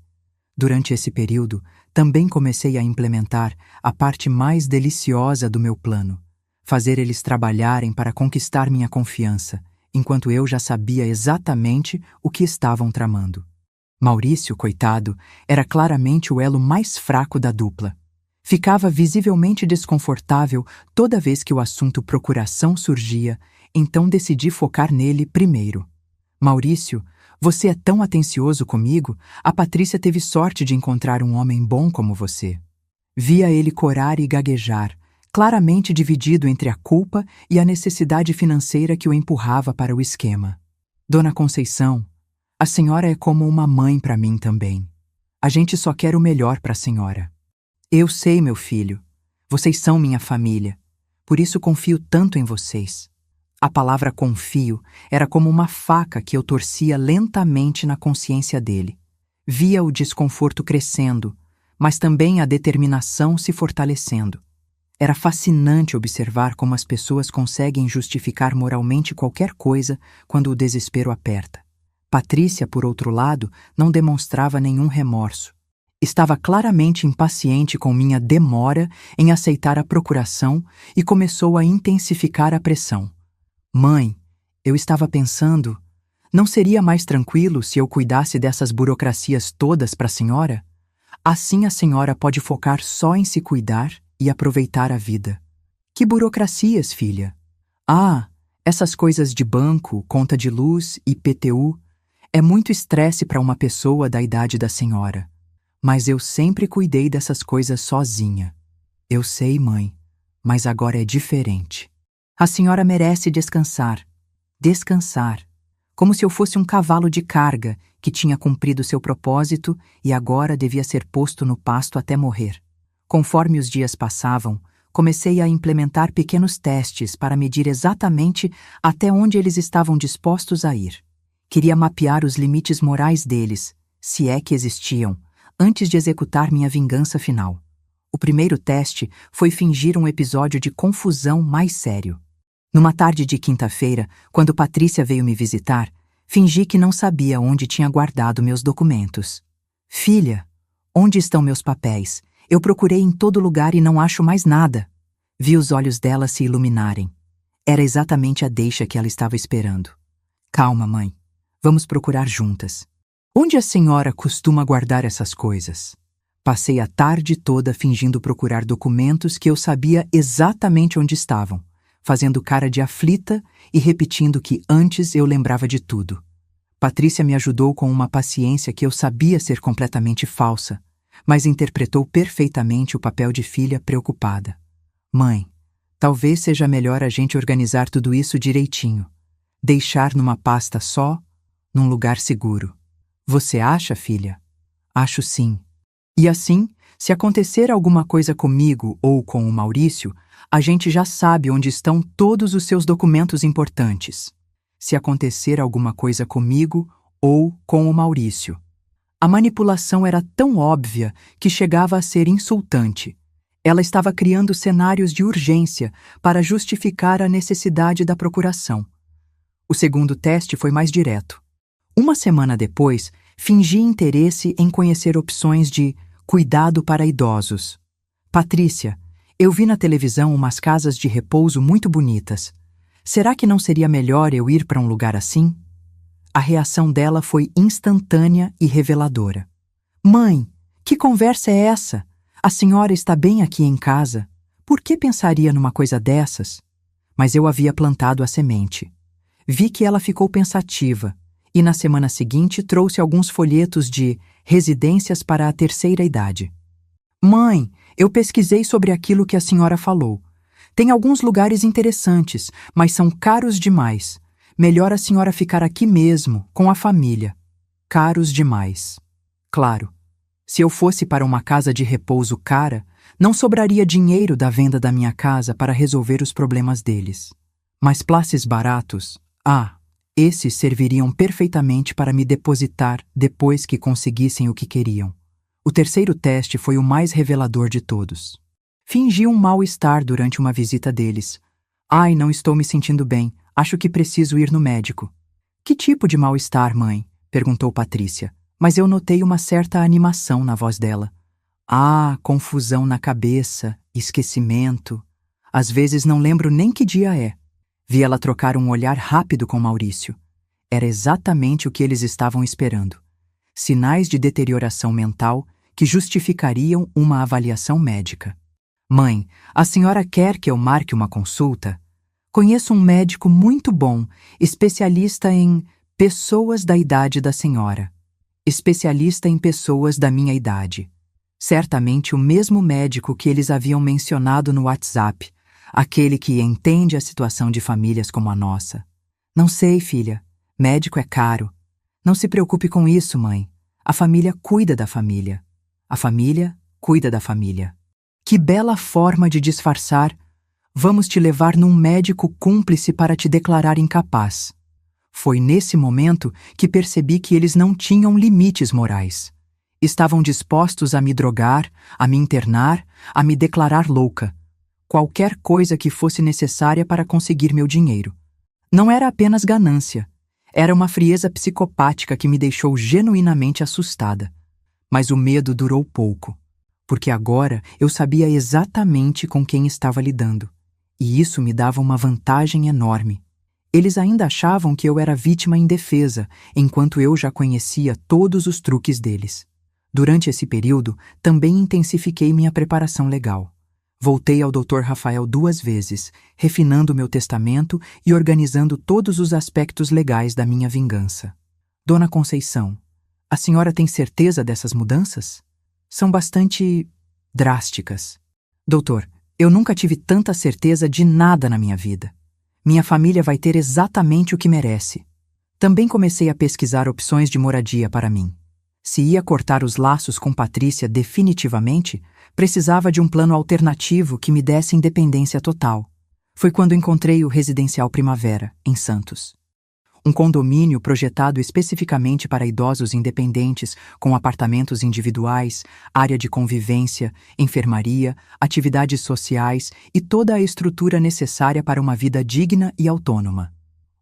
Durante esse período, também comecei a implementar a parte mais deliciosa do meu plano: fazer eles trabalharem para conquistar minha confiança, enquanto eu já sabia exatamente o que estavam tramando. Maurício, coitado, era claramente o elo mais fraco da dupla. Ficava visivelmente desconfortável toda vez que o assunto procuração surgia, então decidi focar nele primeiro. Maurício, você é tão atencioso comigo, a Patrícia teve sorte de encontrar um homem bom como você. Via ele corar e gaguejar, claramente dividido entre a culpa e a necessidade financeira que o empurrava para o esquema. Dona Conceição, a senhora é como uma mãe para mim também. A gente só quer o melhor para a senhora. Eu sei, meu filho. Vocês são minha família. Por isso confio tanto em vocês. A palavra confio era como uma faca que eu torcia lentamente na consciência dele. Via o desconforto crescendo, mas também a determinação se fortalecendo. Era fascinante observar como as pessoas conseguem justificar moralmente qualquer coisa quando o desespero aperta. Patrícia, por outro lado, não demonstrava nenhum remorso. Estava claramente impaciente com minha demora em aceitar a procuração e começou a intensificar a pressão. Mãe, eu estava pensando, não seria mais tranquilo se eu cuidasse dessas burocracias todas para a senhora? Assim a senhora pode focar só em se cuidar e aproveitar a vida. Que burocracias, filha? Ah, essas coisas de banco, conta de luz, IPTU, é muito estresse para uma pessoa da idade da senhora. Mas eu sempre cuidei dessas coisas sozinha. Eu sei, mãe, mas agora é diferente. A senhora merece descansar. Descansar. Como se eu fosse um cavalo de carga que tinha cumprido seu propósito e agora devia ser posto no pasto até morrer. Conforme os dias passavam, comecei a implementar pequenos testes para medir exatamente até onde eles estavam dispostos a ir. Queria mapear os limites morais deles, se é que existiam, antes de executar minha vingança final. O primeiro teste foi fingir um episódio de confusão mais sério. Numa tarde de quinta-feira, quando Patrícia veio me visitar, fingi que não sabia onde tinha guardado meus documentos. Filha, onde estão meus papéis? Eu procurei em todo lugar e não acho mais nada. Vi os olhos dela se iluminarem. Era exatamente a deixa que ela estava esperando. Calma, mãe. Vamos procurar juntas. Onde a senhora costuma guardar essas coisas? Passei a tarde toda fingindo procurar documentos que eu sabia exatamente onde estavam, fazendo cara de aflita e repetindo que antes eu lembrava de tudo. Patrícia me ajudou com uma paciência que eu sabia ser completamente falsa, mas interpretou perfeitamente o papel de filha preocupada. Mãe, talvez seja melhor a gente organizar tudo isso direitinho. Deixar numa pasta só, num lugar seguro. Você acha, filha? Acho sim. E assim, se acontecer alguma coisa comigo ou com o Maurício, a gente já sabe onde estão todos os seus documentos importantes. Se acontecer alguma coisa comigo ou com o Maurício. A manipulação era tão óbvia que chegava a ser insultante. Ela estava criando cenários de urgência para justificar a necessidade da procuração. O segundo teste foi mais direto. Uma semana depois, fingi interesse em conhecer opções de cuidado para idosos. Patrícia, eu vi na televisão umas casas de repouso muito bonitas. Será que não seria melhor eu ir para um lugar assim? A reação dela foi instantânea e reveladora. Mãe, que conversa é essa? A senhora está bem aqui em casa. Por que pensaria numa coisa dessas? mas eu havia plantado a semente. Vi que ela ficou pensativa e na semana seguinte trouxe alguns folhetos de residências para a terceira idade. Mãe, eu pesquisei sobre aquilo que a senhora falou. Tem alguns lugares interessantes, mas são caros demais. Melhor a senhora ficar aqui mesmo, com a família. Caros demais. Claro, se eu fosse para uma casa de repouso cara, não sobraria dinheiro da venda da minha casa para resolver os problemas deles. Mas places baratos, esses serviriam perfeitamente para me depositar depois que conseguissem o que queriam. O terceiro teste foi o mais revelador de todos. Fingi um mal-estar durante uma visita deles. Ai, não estou me sentindo bem. Acho que preciso ir no médico. Que tipo de mal-estar, mãe? Perguntou Patrícia, mas eu notei uma certa animação na voz dela. Confusão na cabeça, esquecimento. Às vezes não lembro nem que dia é. Vi ela trocar um olhar rápido com Maurício. Era exatamente o que eles estavam esperando. Sinais de deterioração mental que justificariam uma avaliação médica. Mãe, a senhora quer que eu marque uma consulta? Conheço um médico muito bom, especialista em pessoas da idade da senhora. Especialista em pessoas da minha idade. Certamente o mesmo médico que eles haviam mencionado no WhatsApp, aquele que entende a situação de famílias como a nossa. Não sei, filha. Médico é caro. Não se preocupe com isso, mãe. A família cuida da família. A família cuida da família. Que bela forma de disfarçar. Vamos te levar num médico cúmplice para te declarar incapaz. Foi nesse momento que percebi que eles não tinham limites morais. Estavam dispostos a me drogar, a me internar, a me declarar louca. Qualquer coisa que fosse necessária para conseguir meu dinheiro. Não era apenas ganância. Era uma frieza psicopática que me deixou genuinamente assustada. Mas o medo durou pouco. Porque agora eu sabia exatamente com quem estava lidando. E isso me dava uma vantagem enorme. Eles ainda achavam que eu era vítima indefesa, enquanto eu já conhecia todos os truques deles. Durante esse período, também intensifiquei minha preparação legal. Voltei ao Dr. Rafael 2 vezes, refinando meu testamento e organizando todos os aspectos legais da minha vingança. Dona Conceição, a senhora tem certeza dessas mudanças? São bastante drásticas. Doutor, eu nunca tive tanta certeza de nada na minha vida. Minha família vai ter exatamente o que merece. Também comecei a pesquisar opções de moradia para mim. Se ia cortar os laços com Patrícia definitivamente, precisava de um plano alternativo que me desse independência total. Foi quando encontrei o Residencial Primavera, em Santos. Um condomínio projetado especificamente para idosos independentes, com apartamentos individuais, área de convivência, enfermaria, atividades sociais e toda a estrutura necessária para uma vida digna e autônoma.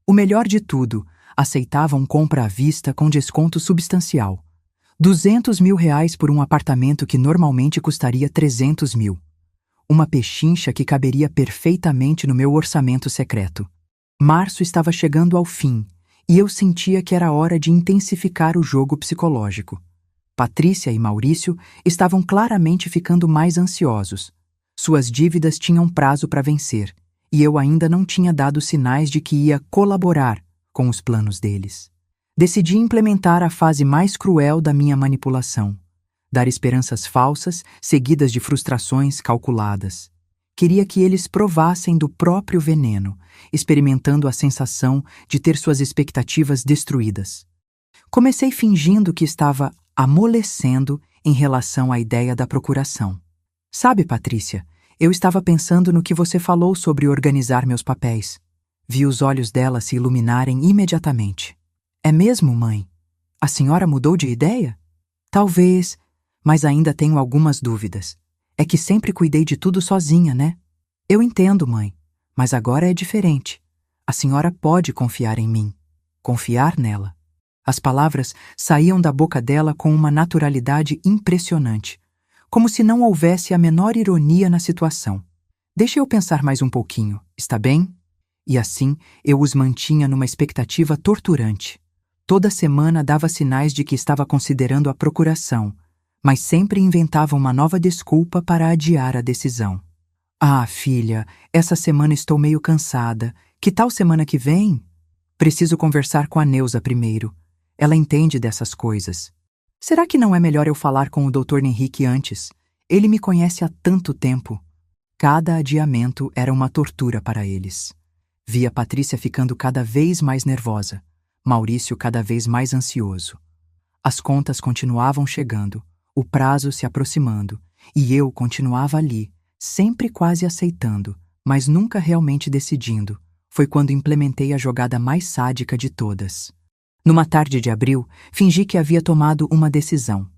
O melhor de tudo, aceitavam compra à vista com desconto substancial. R$200 mil por um apartamento que normalmente custaria 300 mil. Uma pechincha que caberia perfeitamente no meu orçamento secreto. Março estava chegando ao fim, e eu sentia que era hora de intensificar o jogo psicológico. Patrícia e Maurício estavam claramente ficando mais ansiosos. Suas dívidas tinham prazo para vencer, e eu ainda não tinha dado sinais de que ia colaborar com os planos deles. Decidi implementar a fase mais cruel da minha manipulação. Dar esperanças falsas, seguidas de frustrações calculadas. Queria que eles provassem do próprio veneno, experimentando a sensação de ter suas expectativas destruídas. Comecei fingindo que estava amolecendo em relação à ideia da procuração. Sabe, Patrícia, eu estava pensando no que você falou sobre organizar meus papéis. Vi os olhos dela se iluminarem imediatamente. É mesmo, mãe? A senhora mudou de ideia? Talvez, mas ainda tenho algumas dúvidas. É que sempre cuidei de tudo sozinha, né? Eu entendo, mãe, mas agora é diferente. A senhora pode confiar em mim. Confiar nela. As palavras saíam da boca dela com uma naturalidade impressionante, como se não houvesse a menor ironia na situação. Deixe eu pensar mais um pouquinho, está bem? E assim eu os mantinha numa expectativa torturante. Toda semana dava sinais de que estava considerando a procuração, mas sempre inventava uma nova desculpa para adiar a decisão. Ah, filha, essa semana estou meio cansada. Que tal semana que vem? Preciso conversar com a Neuza primeiro. Ela entende dessas coisas. Será que não é melhor eu falar com o Dr. Henrique antes? Ele me conhece há tanto tempo. Cada adiamento era uma tortura para eles. Via Patrícia ficando cada vez mais nervosa, Maurício cada vez mais ansioso. As contas continuavam chegando, o prazo se aproximando, e eu continuava ali, sempre quase aceitando, mas nunca realmente decidindo. Foi quando implementei a jogada mais sádica de todas. Numa tarde de abril, fingi que havia tomado uma decisão.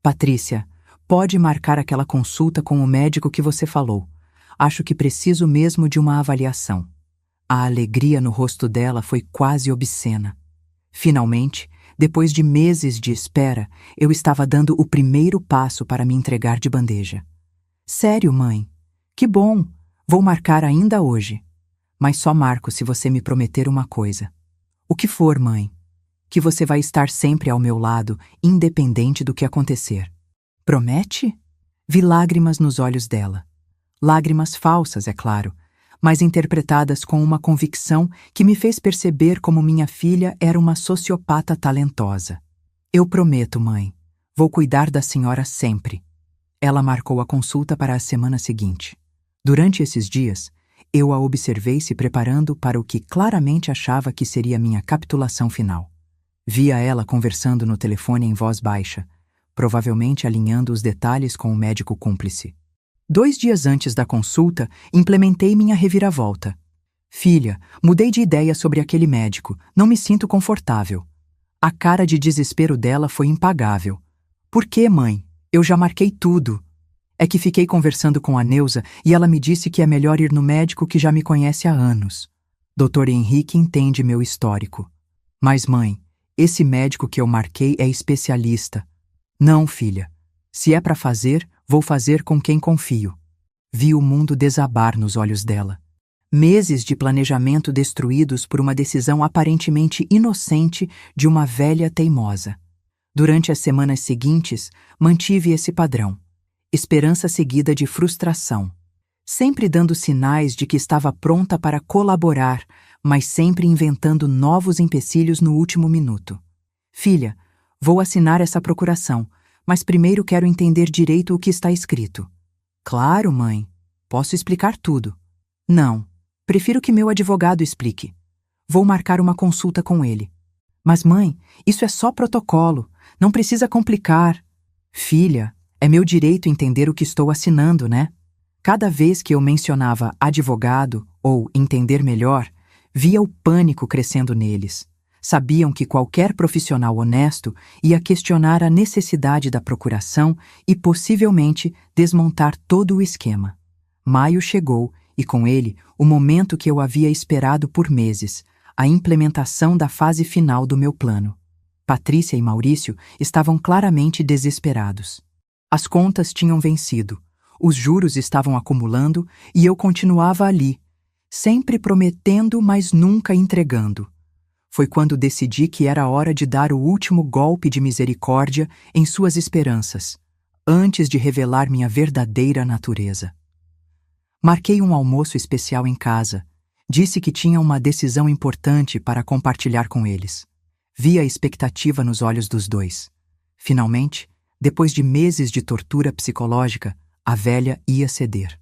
Patrícia, pode marcar aquela consulta com o médico que você falou. Acho que preciso mesmo de uma avaliação. A alegria no rosto dela foi quase obscena. Finalmente, depois de meses de espera, eu estava dando o primeiro passo para me entregar de bandeja. Sério, mãe? Que bom! Vou marcar ainda hoje. Mas só marco se você me prometer uma coisa. O que for, mãe? Que você vai estar sempre ao meu lado, independente do que acontecer. Promete? Vi lágrimas nos olhos dela. Lágrimas falsas, é claro, mas interpretadas com uma convicção que me fez perceber como minha filha era uma sociopata talentosa. Eu prometo, mãe. Vou cuidar da senhora sempre. Ela marcou a consulta para a semana seguinte. Durante esses dias, eu a observei se preparando para o que claramente achava que seria minha capitulação final. Via ela conversando no telefone em voz baixa, provavelmente alinhando os detalhes com o médico cúmplice. 2 dias antes da consulta, implementei minha reviravolta. Filha, mudei de ideia sobre aquele médico, não me sinto confortável. A cara de desespero dela foi impagável. Por quê, mãe? Eu já marquei tudo. É que fiquei conversando com a Neuza e ela me disse que é melhor ir no médico que já me conhece há anos. Dr. Henrique entende meu histórico. Mas, mãe, esse médico que eu marquei é especialista. Não, filha. Se é para fazer, vou fazer com quem confio. Vi o mundo desabar nos olhos dela. Meses de planejamento destruídos por uma decisão aparentemente inocente de uma velha teimosa. Durante as semanas seguintes, mantive esse padrão. Esperança seguida de frustração. Sempre dando sinais de que estava pronta para colaborar, mas sempre inventando novos empecilhos no último minuto. Filha, vou assinar essa procuração, mas primeiro quero entender direito o que está escrito. Claro, mãe. Posso explicar tudo. Não. Prefiro que meu advogado explique. Vou marcar uma consulta com ele. Mas, mãe, isso é só protocolo. Não precisa complicar. Filha, é meu direito entender o que estou assinando, né? Cada vez que eu mencionava advogado ou entender melhor, via o pânico crescendo neles. Sabiam que qualquer profissional honesto ia questionar a necessidade da procuração e possivelmente desmontar todo o esquema. Maio chegou e, com ele, o momento que eu havia esperado por meses, a implementação da fase final do meu plano. Patrícia e Maurício estavam claramente desesperados. As contas tinham vencido, os juros estavam acumulando e eu continuava ali, sempre prometendo, mas nunca entregando. Foi quando decidi que era hora de dar o último golpe de misericórdia em suas esperanças, antes de revelar minha verdadeira natureza. Marquei um almoço especial em casa. Disse que tinha uma decisão importante para compartilhar com eles. Vi a expectativa nos olhos dos dois. Finalmente, depois de meses de tortura psicológica, a velha ia ceder.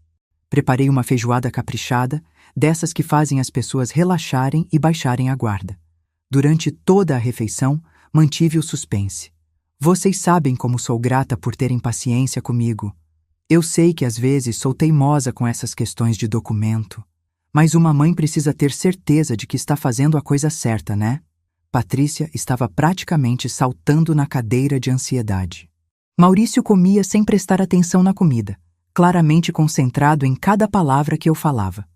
Preparei uma feijoada caprichada, dessas que fazem as pessoas relaxarem e baixarem a guarda. Durante toda a refeição, mantive o suspense. Vocês sabem como sou grata por terem paciência comigo. Eu sei que às vezes sou teimosa com essas questões de documento, mas uma mãe precisa ter certeza de que está fazendo a coisa certa, né? Patrícia estava praticamente saltando na cadeira de ansiedade. Maurício comia sem prestar atenção na comida, claramente concentrado em cada palavra que eu falava.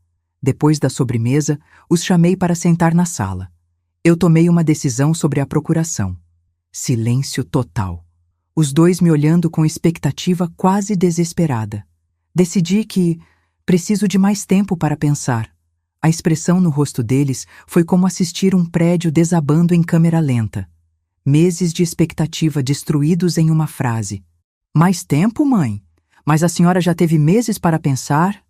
Depois da sobremesa, os chamei para sentar na sala. Eu tomei uma decisão sobre a procuração. Silêncio total. Os dois me olhando com expectativa quase desesperada. Decidi que preciso de mais tempo para pensar. A expressão no rosto deles foi como assistir um prédio desabando em câmera lenta. Meses de expectativa destruídos em uma frase. Mais tempo, mãe? Mas a senhora já teve meses para pensar?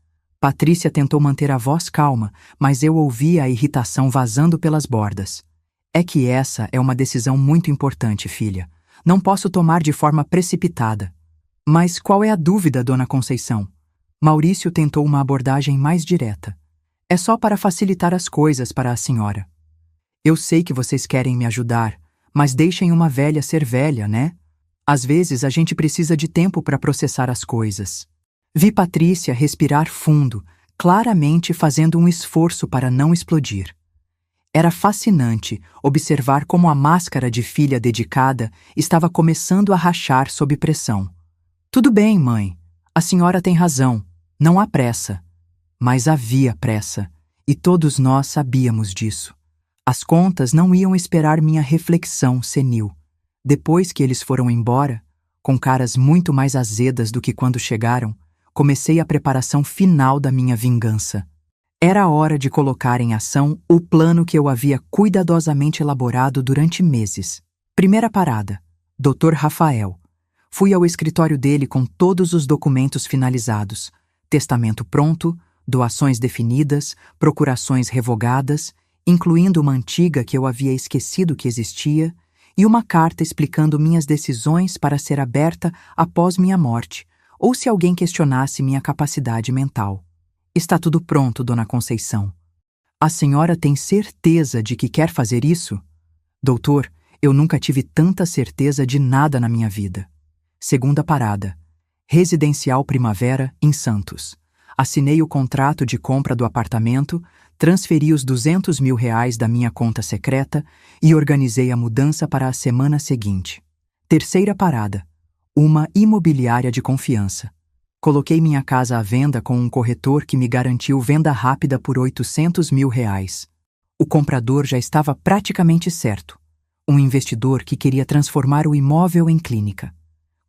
Patrícia tentou manter a voz calma, mas eu ouvia a irritação vazando pelas bordas. É que essa é uma decisão muito importante, filha. Não posso tomar de forma precipitada. Mas qual é a dúvida, dona Conceição? Maurício tentou uma abordagem mais direta. É só para facilitar as coisas para a senhora. Eu sei que vocês querem me ajudar, mas deixem uma velha ser velha, né? Às vezes a gente precisa de tempo para processar as coisas. Vi Patrícia respirar fundo, claramente fazendo um esforço para não explodir. Era fascinante observar como a máscara de filha dedicada estava começando a rachar sob pressão. Tudo bem, mãe. A senhora tem razão. Não há pressa. Mas havia pressa, e todos nós sabíamos disso. As contas não iam esperar minha reflexão senil. Depois que eles foram embora, com caras muito mais azedas do que quando chegaram, comecei a preparação final da minha vingança. Era hora de colocar em ação o plano que eu havia cuidadosamente elaborado durante meses. Primeira parada: Dr. Rafael. Fui ao escritório dele com todos os documentos finalizados, testamento pronto, doações definidas, procurações revogadas, incluindo uma antiga que eu havia esquecido que existia, e uma carta explicando minhas decisões para ser aberta após minha morte, ou se alguém questionasse minha capacidade mental. Está tudo pronto, dona Conceição. A senhora tem certeza de que quer fazer isso? Doutor, eu nunca tive tanta certeza de nada na minha vida. Segunda parada: Residencial Primavera, em Santos. Assinei o contrato de compra do apartamento, transferi os R$200 mil da minha conta secreta e organizei a mudança para a semana seguinte. Terceira parada: uma imobiliária de confiança. Coloquei minha casa à venda com um corretor que me garantiu venda rápida por R$800 mil. O comprador já estava praticamente certo. Um investidor que queria transformar o imóvel em clínica.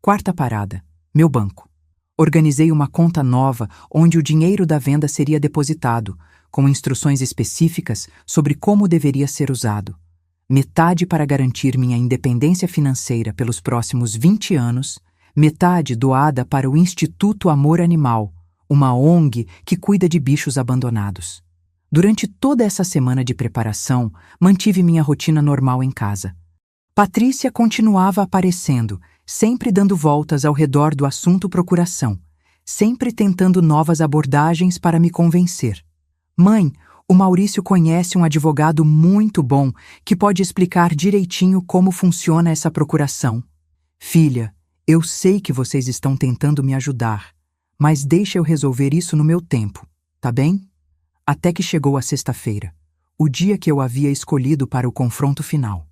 Quarta parada: meu banco. Organizei uma conta nova onde o dinheiro da venda seria depositado, com instruções específicas sobre como deveria ser usado. Metade para garantir minha independência financeira pelos próximos 20 anos, metade doada para o Instituto Amor Animal, uma ONG que cuida de bichos abandonados. Durante toda essa semana de preparação, mantive minha rotina normal em casa. Patrícia continuava aparecendo, sempre dando voltas ao redor do assunto procuração, sempre tentando novas abordagens para me convencer. Mãe, o Maurício conhece um advogado muito bom que pode explicar direitinho como funciona essa procuração. Filha, eu sei que vocês estão tentando me ajudar, mas deixa eu resolver isso no meu tempo, tá bem? Até que chegou a sexta-feira, o dia que eu havia escolhido para o confronto final.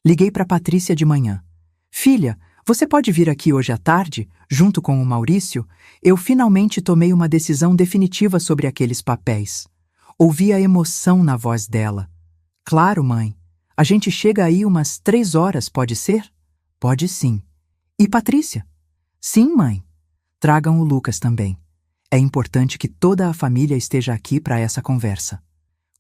Liguei para Patrícia de manhã. Filha, você pode vir aqui hoje à tarde, junto com o Maurício? Eu finalmente tomei uma decisão definitiva sobre aqueles papéis. Ouvi a emoção na voz dela. Claro, mãe. A gente chega aí umas 3 horas, pode ser? Pode sim. E Patrícia? Sim, mãe. Tragam o Lucas também. É importante que toda a família esteja aqui para essa conversa.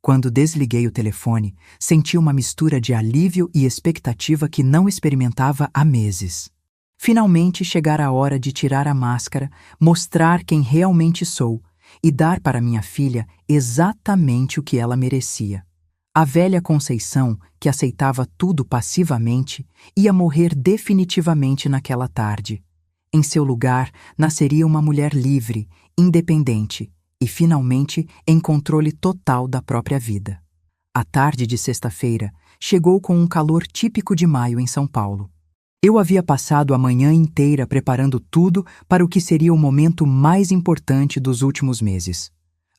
Quando desliguei o telefone, senti uma mistura de alívio e expectativa que não experimentava há meses. Finalmente chegara a hora de tirar a máscara, mostrar quem realmente sou e dar para minha filha exatamente o que ela merecia. A velha Conceição, que aceitava tudo passivamente, ia morrer definitivamente naquela tarde. Em seu lugar, nasceria uma mulher livre, independente e, finalmente, em controle total da própria vida. A tarde de sexta-feira chegou com um calor típico de maio em São Paulo. Eu havia passado a manhã inteira preparando tudo para o que seria o momento mais importante dos últimos meses.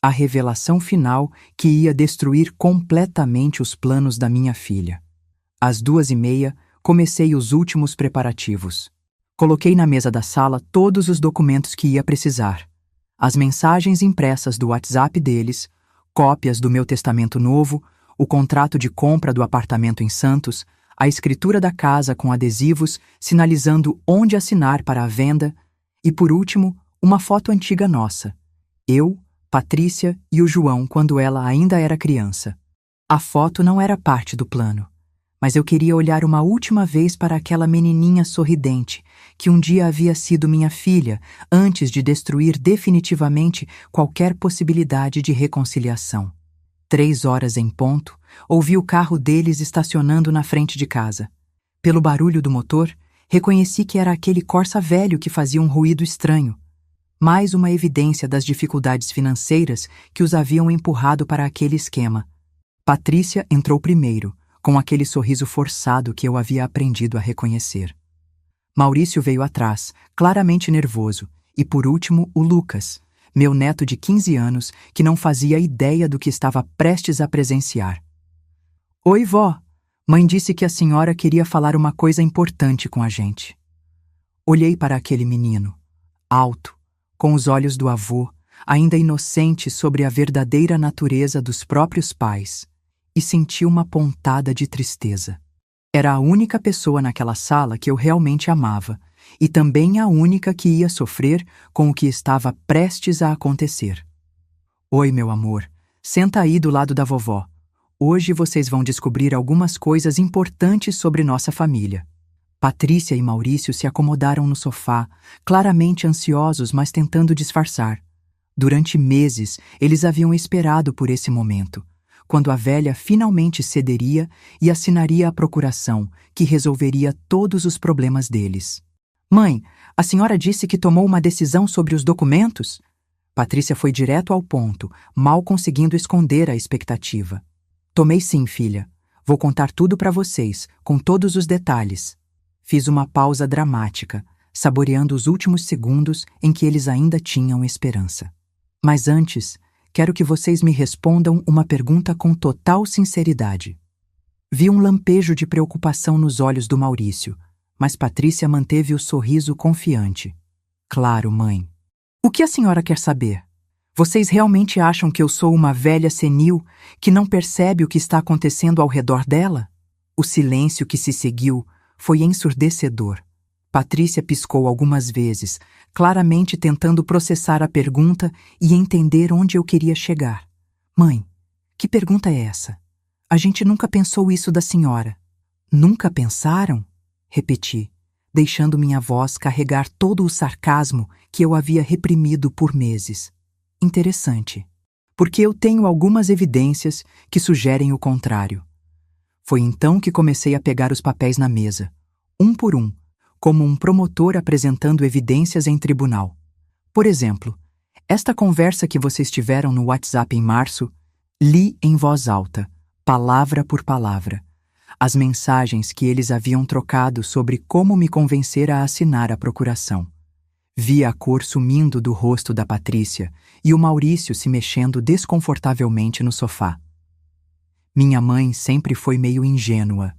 A revelação final que ia destruir completamente os planos da minha filha. Às 2h30, comecei os últimos preparativos. Coloquei na mesa da sala todos os documentos que ia precisar. As mensagens impressas do WhatsApp deles, cópias do meu testamento novo, o contrato de compra do apartamento em Santos, a escritura da casa com adesivos sinalizando onde assinar para a venda e, por último, uma foto antiga nossa. Eu, Patrícia e o João quando ela ainda era criança. A foto não era parte do plano, mas eu queria olhar uma última vez para aquela menininha sorridente, que um dia havia sido minha filha, antes de destruir definitivamente qualquer possibilidade de reconciliação. 3 horas em ponto, ouvi o carro deles estacionando na frente de casa. Pelo barulho do motor, reconheci que era aquele Corsa velho que fazia um ruído estranho. Mais uma evidência das dificuldades financeiras que os haviam empurrado para aquele esquema. Patrícia entrou primeiro, com aquele sorriso forçado que eu havia aprendido a reconhecer. Maurício veio atrás, claramente nervoso, e por último o Lucas, meu neto de 15 anos, que não fazia ideia do que estava prestes a presenciar. Oi, vó. Mãe disse que a senhora queria falar uma coisa importante com a gente. Olhei para aquele menino, alto, com os olhos do avô, ainda inocente sobre a verdadeira natureza dos próprios pais, e senti uma pontada de tristeza. Era a única pessoa naquela sala que eu realmente amava, e também a única que ia sofrer com o que estava prestes a acontecer. Oi, meu amor, senta aí do lado da vovó. Hoje vocês vão descobrir algumas coisas importantes sobre nossa família. Patrícia e Maurício se acomodaram no sofá, claramente ansiosos, mas tentando disfarçar. Durante meses, eles haviam esperado por esse momento, quando a velha finalmente cederia e assinaria a procuração, que resolveria todos os problemas deles. Mãe, a senhora disse que tomou uma decisão sobre os documentos? Patrícia foi direto ao ponto, mal conseguindo esconder a expectativa. Tomei sim, filha. Vou contar tudo para vocês, com todos os detalhes. Fiz uma pausa dramática, saboreando os últimos segundos em que eles ainda tinham esperança. Mas antes, quero que vocês me respondam uma pergunta com total sinceridade. Vi um lampejo de preocupação nos olhos do Maurício, mas Patrícia manteve o sorriso confiante. Claro, mãe. O que a senhora quer saber? Vocês realmente acham que eu sou uma velha senil que não percebe o que está acontecendo ao redor dela? O silêncio que se seguiu foi ensurdecedor. Patrícia piscou algumas vezes, claramente tentando processar a pergunta e entender onde eu queria chegar. Mãe, que pergunta é essa? A gente nunca pensou isso da senhora. Nunca pensaram? Repeti, deixando minha voz carregar todo o sarcasmo que eu havia reprimido por meses. Interessante, porque eu tenho algumas evidências que sugerem o contrário. Foi então que comecei a pegar os papéis na mesa, um por um, como um promotor apresentando evidências em tribunal. Por exemplo, esta conversa que vocês tiveram no WhatsApp em março, li em voz alta, palavra por palavra, as mensagens que eles haviam trocado sobre como me convencer a assinar a procuração. Vi a cor sumindo do rosto da Patrícia e o Maurício se mexendo desconfortavelmente no sofá. Minha mãe sempre foi meio ingênua.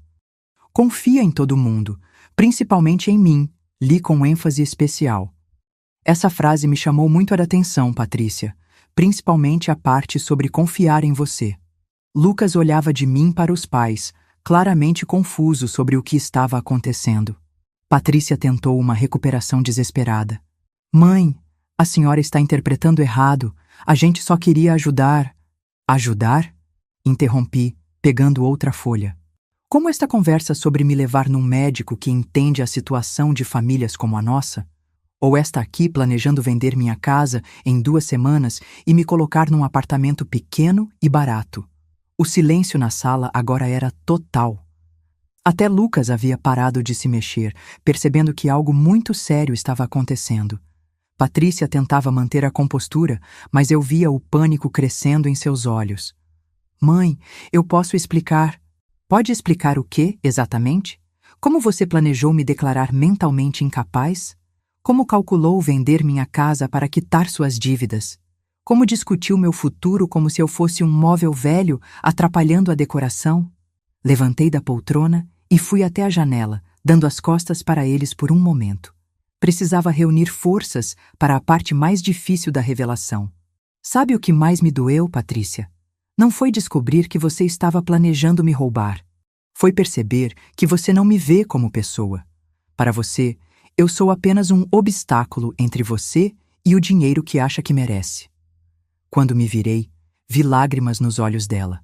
Confia em todo mundo, principalmente em mim, li com ênfase especial. Essa frase me chamou muito a atenção, Patrícia, principalmente a parte sobre confiar em você. Lucas olhava de mim para os pais, claramente confuso sobre o que estava acontecendo. Patrícia tentou uma recuperação desesperada. Mãe, a senhora está interpretando errado. A gente só queria ajudar. Ajudar? Interrompi, pegando outra folha. Como esta conversa sobre me levar num médico que entende a situação de famílias como a nossa? Ou esta aqui planejando vender minha casa em 2 semanas e me colocar num apartamento pequeno e barato? O silêncio na sala agora era total. Até Lucas havia parado de se mexer, percebendo que algo muito sério estava acontecendo. Patrícia tentava manter a compostura, mas eu via o pânico crescendo em seus olhos. Mãe, eu posso explicar. Pode explicar o quê, exatamente? Como você planejou me declarar mentalmente incapaz? Como calculou vender minha casa para quitar suas dívidas? Como discutiu meu futuro como se eu fosse um móvel velho, atrapalhando a decoração? Levantei da poltrona e fui até a janela, dando as costas para eles por um momento. Precisava reunir forças para a parte mais difícil da revelação. Sabe o que mais me doeu, Patrícia? Não foi descobrir que você estava planejando me roubar. Foi perceber que você não me vê como pessoa. Para você, eu sou apenas um obstáculo entre você e o dinheiro que acha que merece. Quando me virei, vi lágrimas nos olhos dela.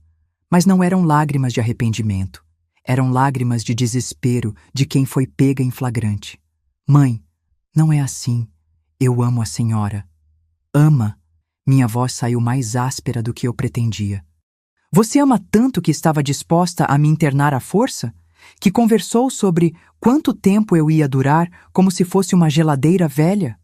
Mas não eram lágrimas de arrependimento. Eram lágrimas de desespero de quem foi pega em flagrante. Mãe, não é assim. Eu amo a senhora. Ama. Minha voz saiu mais áspera do que eu pretendia. Você ama tanto que estava disposta a me internar à força? Que conversou sobre quanto tempo eu ia durar como se fosse uma geladeira velha?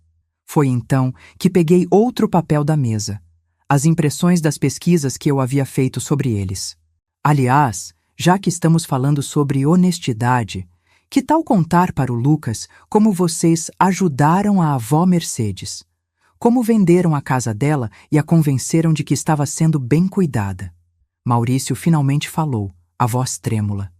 Foi então que peguei outro papel da mesa. As impressões das pesquisas que eu havia feito sobre eles. Aliás, já que estamos falando sobre honestidade, que tal contar para o Lucas como vocês ajudaram a avó Mercedes? Como venderam a casa dela e a convenceram de que estava sendo bem cuidada? Maurício finalmente falou, a voz trêmula.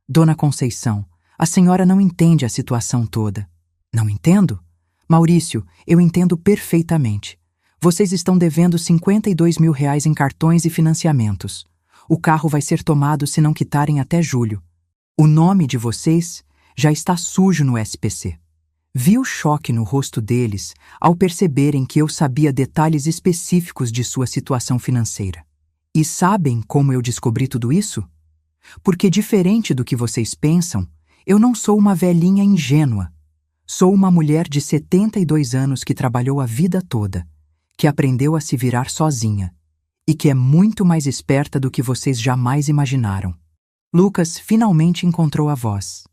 Dona Conceição, a senhora não entende a situação toda. Não entendo? Maurício, eu entendo perfeitamente. Vocês estão devendo R$52 mil em cartões e financiamentos. O carro vai ser tomado se não quitarem até julho. O nome de vocês já está sujo no SPC. Vi o choque no rosto deles ao perceberem que eu sabia detalhes específicos de sua situação financeira. E sabem como eu descobri tudo isso? Porque, diferente do que vocês pensam, eu não sou uma velhinha ingênua. Sou uma mulher de 72 anos que trabalhou a vida toda, que aprendeu a se virar sozinha e que é muito mais esperta do que vocês jamais imaginaram. Lucas finalmente encontrou a voz.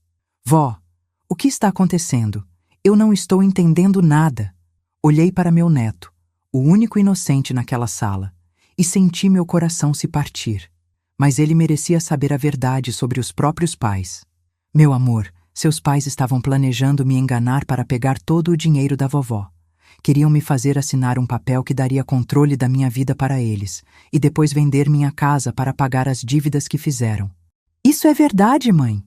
Vó, o que está acontecendo? Eu não estou entendendo nada. Olhei para meu neto, o único inocente naquela sala, e senti meu coração se partir. Mas ele merecia saber a verdade sobre os próprios pais. Meu amor, seus pais estavam planejando me enganar para pegar todo o dinheiro da vovó. Queriam me fazer assinar um papel que daria controle da minha vida para eles, e depois vender minha casa para pagar as dívidas que fizeram. Isso é verdade, mãe.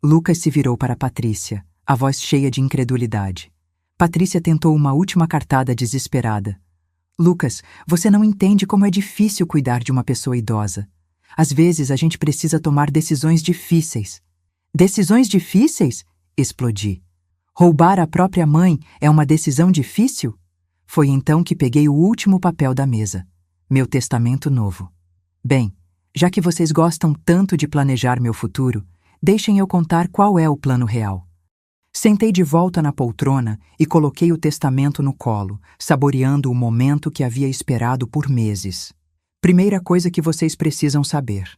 Lucas se virou para Patrícia, a voz cheia de incredulidade. Patrícia tentou uma última cartada desesperada. Lucas, você não entende como é difícil cuidar de uma pessoa idosa. Às vezes a gente precisa tomar decisões difíceis. Decisões difíceis? Explodi. Roubar a própria mãe é uma decisão difícil? Foi então que peguei o último papel da mesa. Meu testamento novo. Bem, já que vocês gostam tanto de planejar meu futuro, deixem eu contar qual é o plano real. Sentei de volta na poltrona e coloquei o testamento no colo, saboreando o momento que havia esperado por meses. Primeira coisa que vocês precisam saber.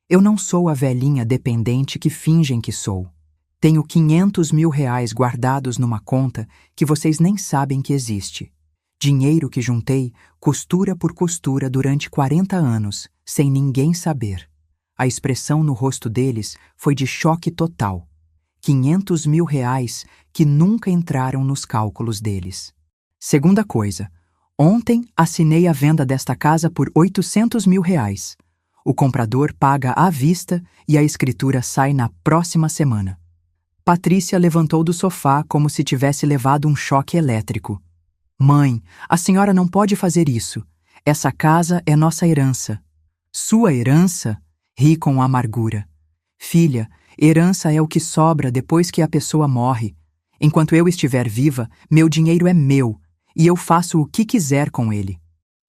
Eu não sou a velhinha dependente que fingem que sou. Tenho R$500 mil guardados numa conta que vocês nem sabem que existe. Dinheiro que juntei costura por costura durante 40 anos, sem ninguém saber. A expressão no rosto deles foi de choque total. R$500 mil que nunca entraram nos cálculos deles. Segunda coisa. Ontem assinei a venda desta casa por R$800 mil. O comprador paga à vista e a escritura sai na próxima semana. Patrícia levantou do sofá como se tivesse levado um choque elétrico. Mãe, a senhora não pode fazer isso. Essa casa é nossa herança. Sua herança? Ri com amargura. Filha, herança é o que sobra depois que a pessoa morre. Enquanto eu estiver viva, meu dinheiro é meu. E eu faço o que quiser com ele.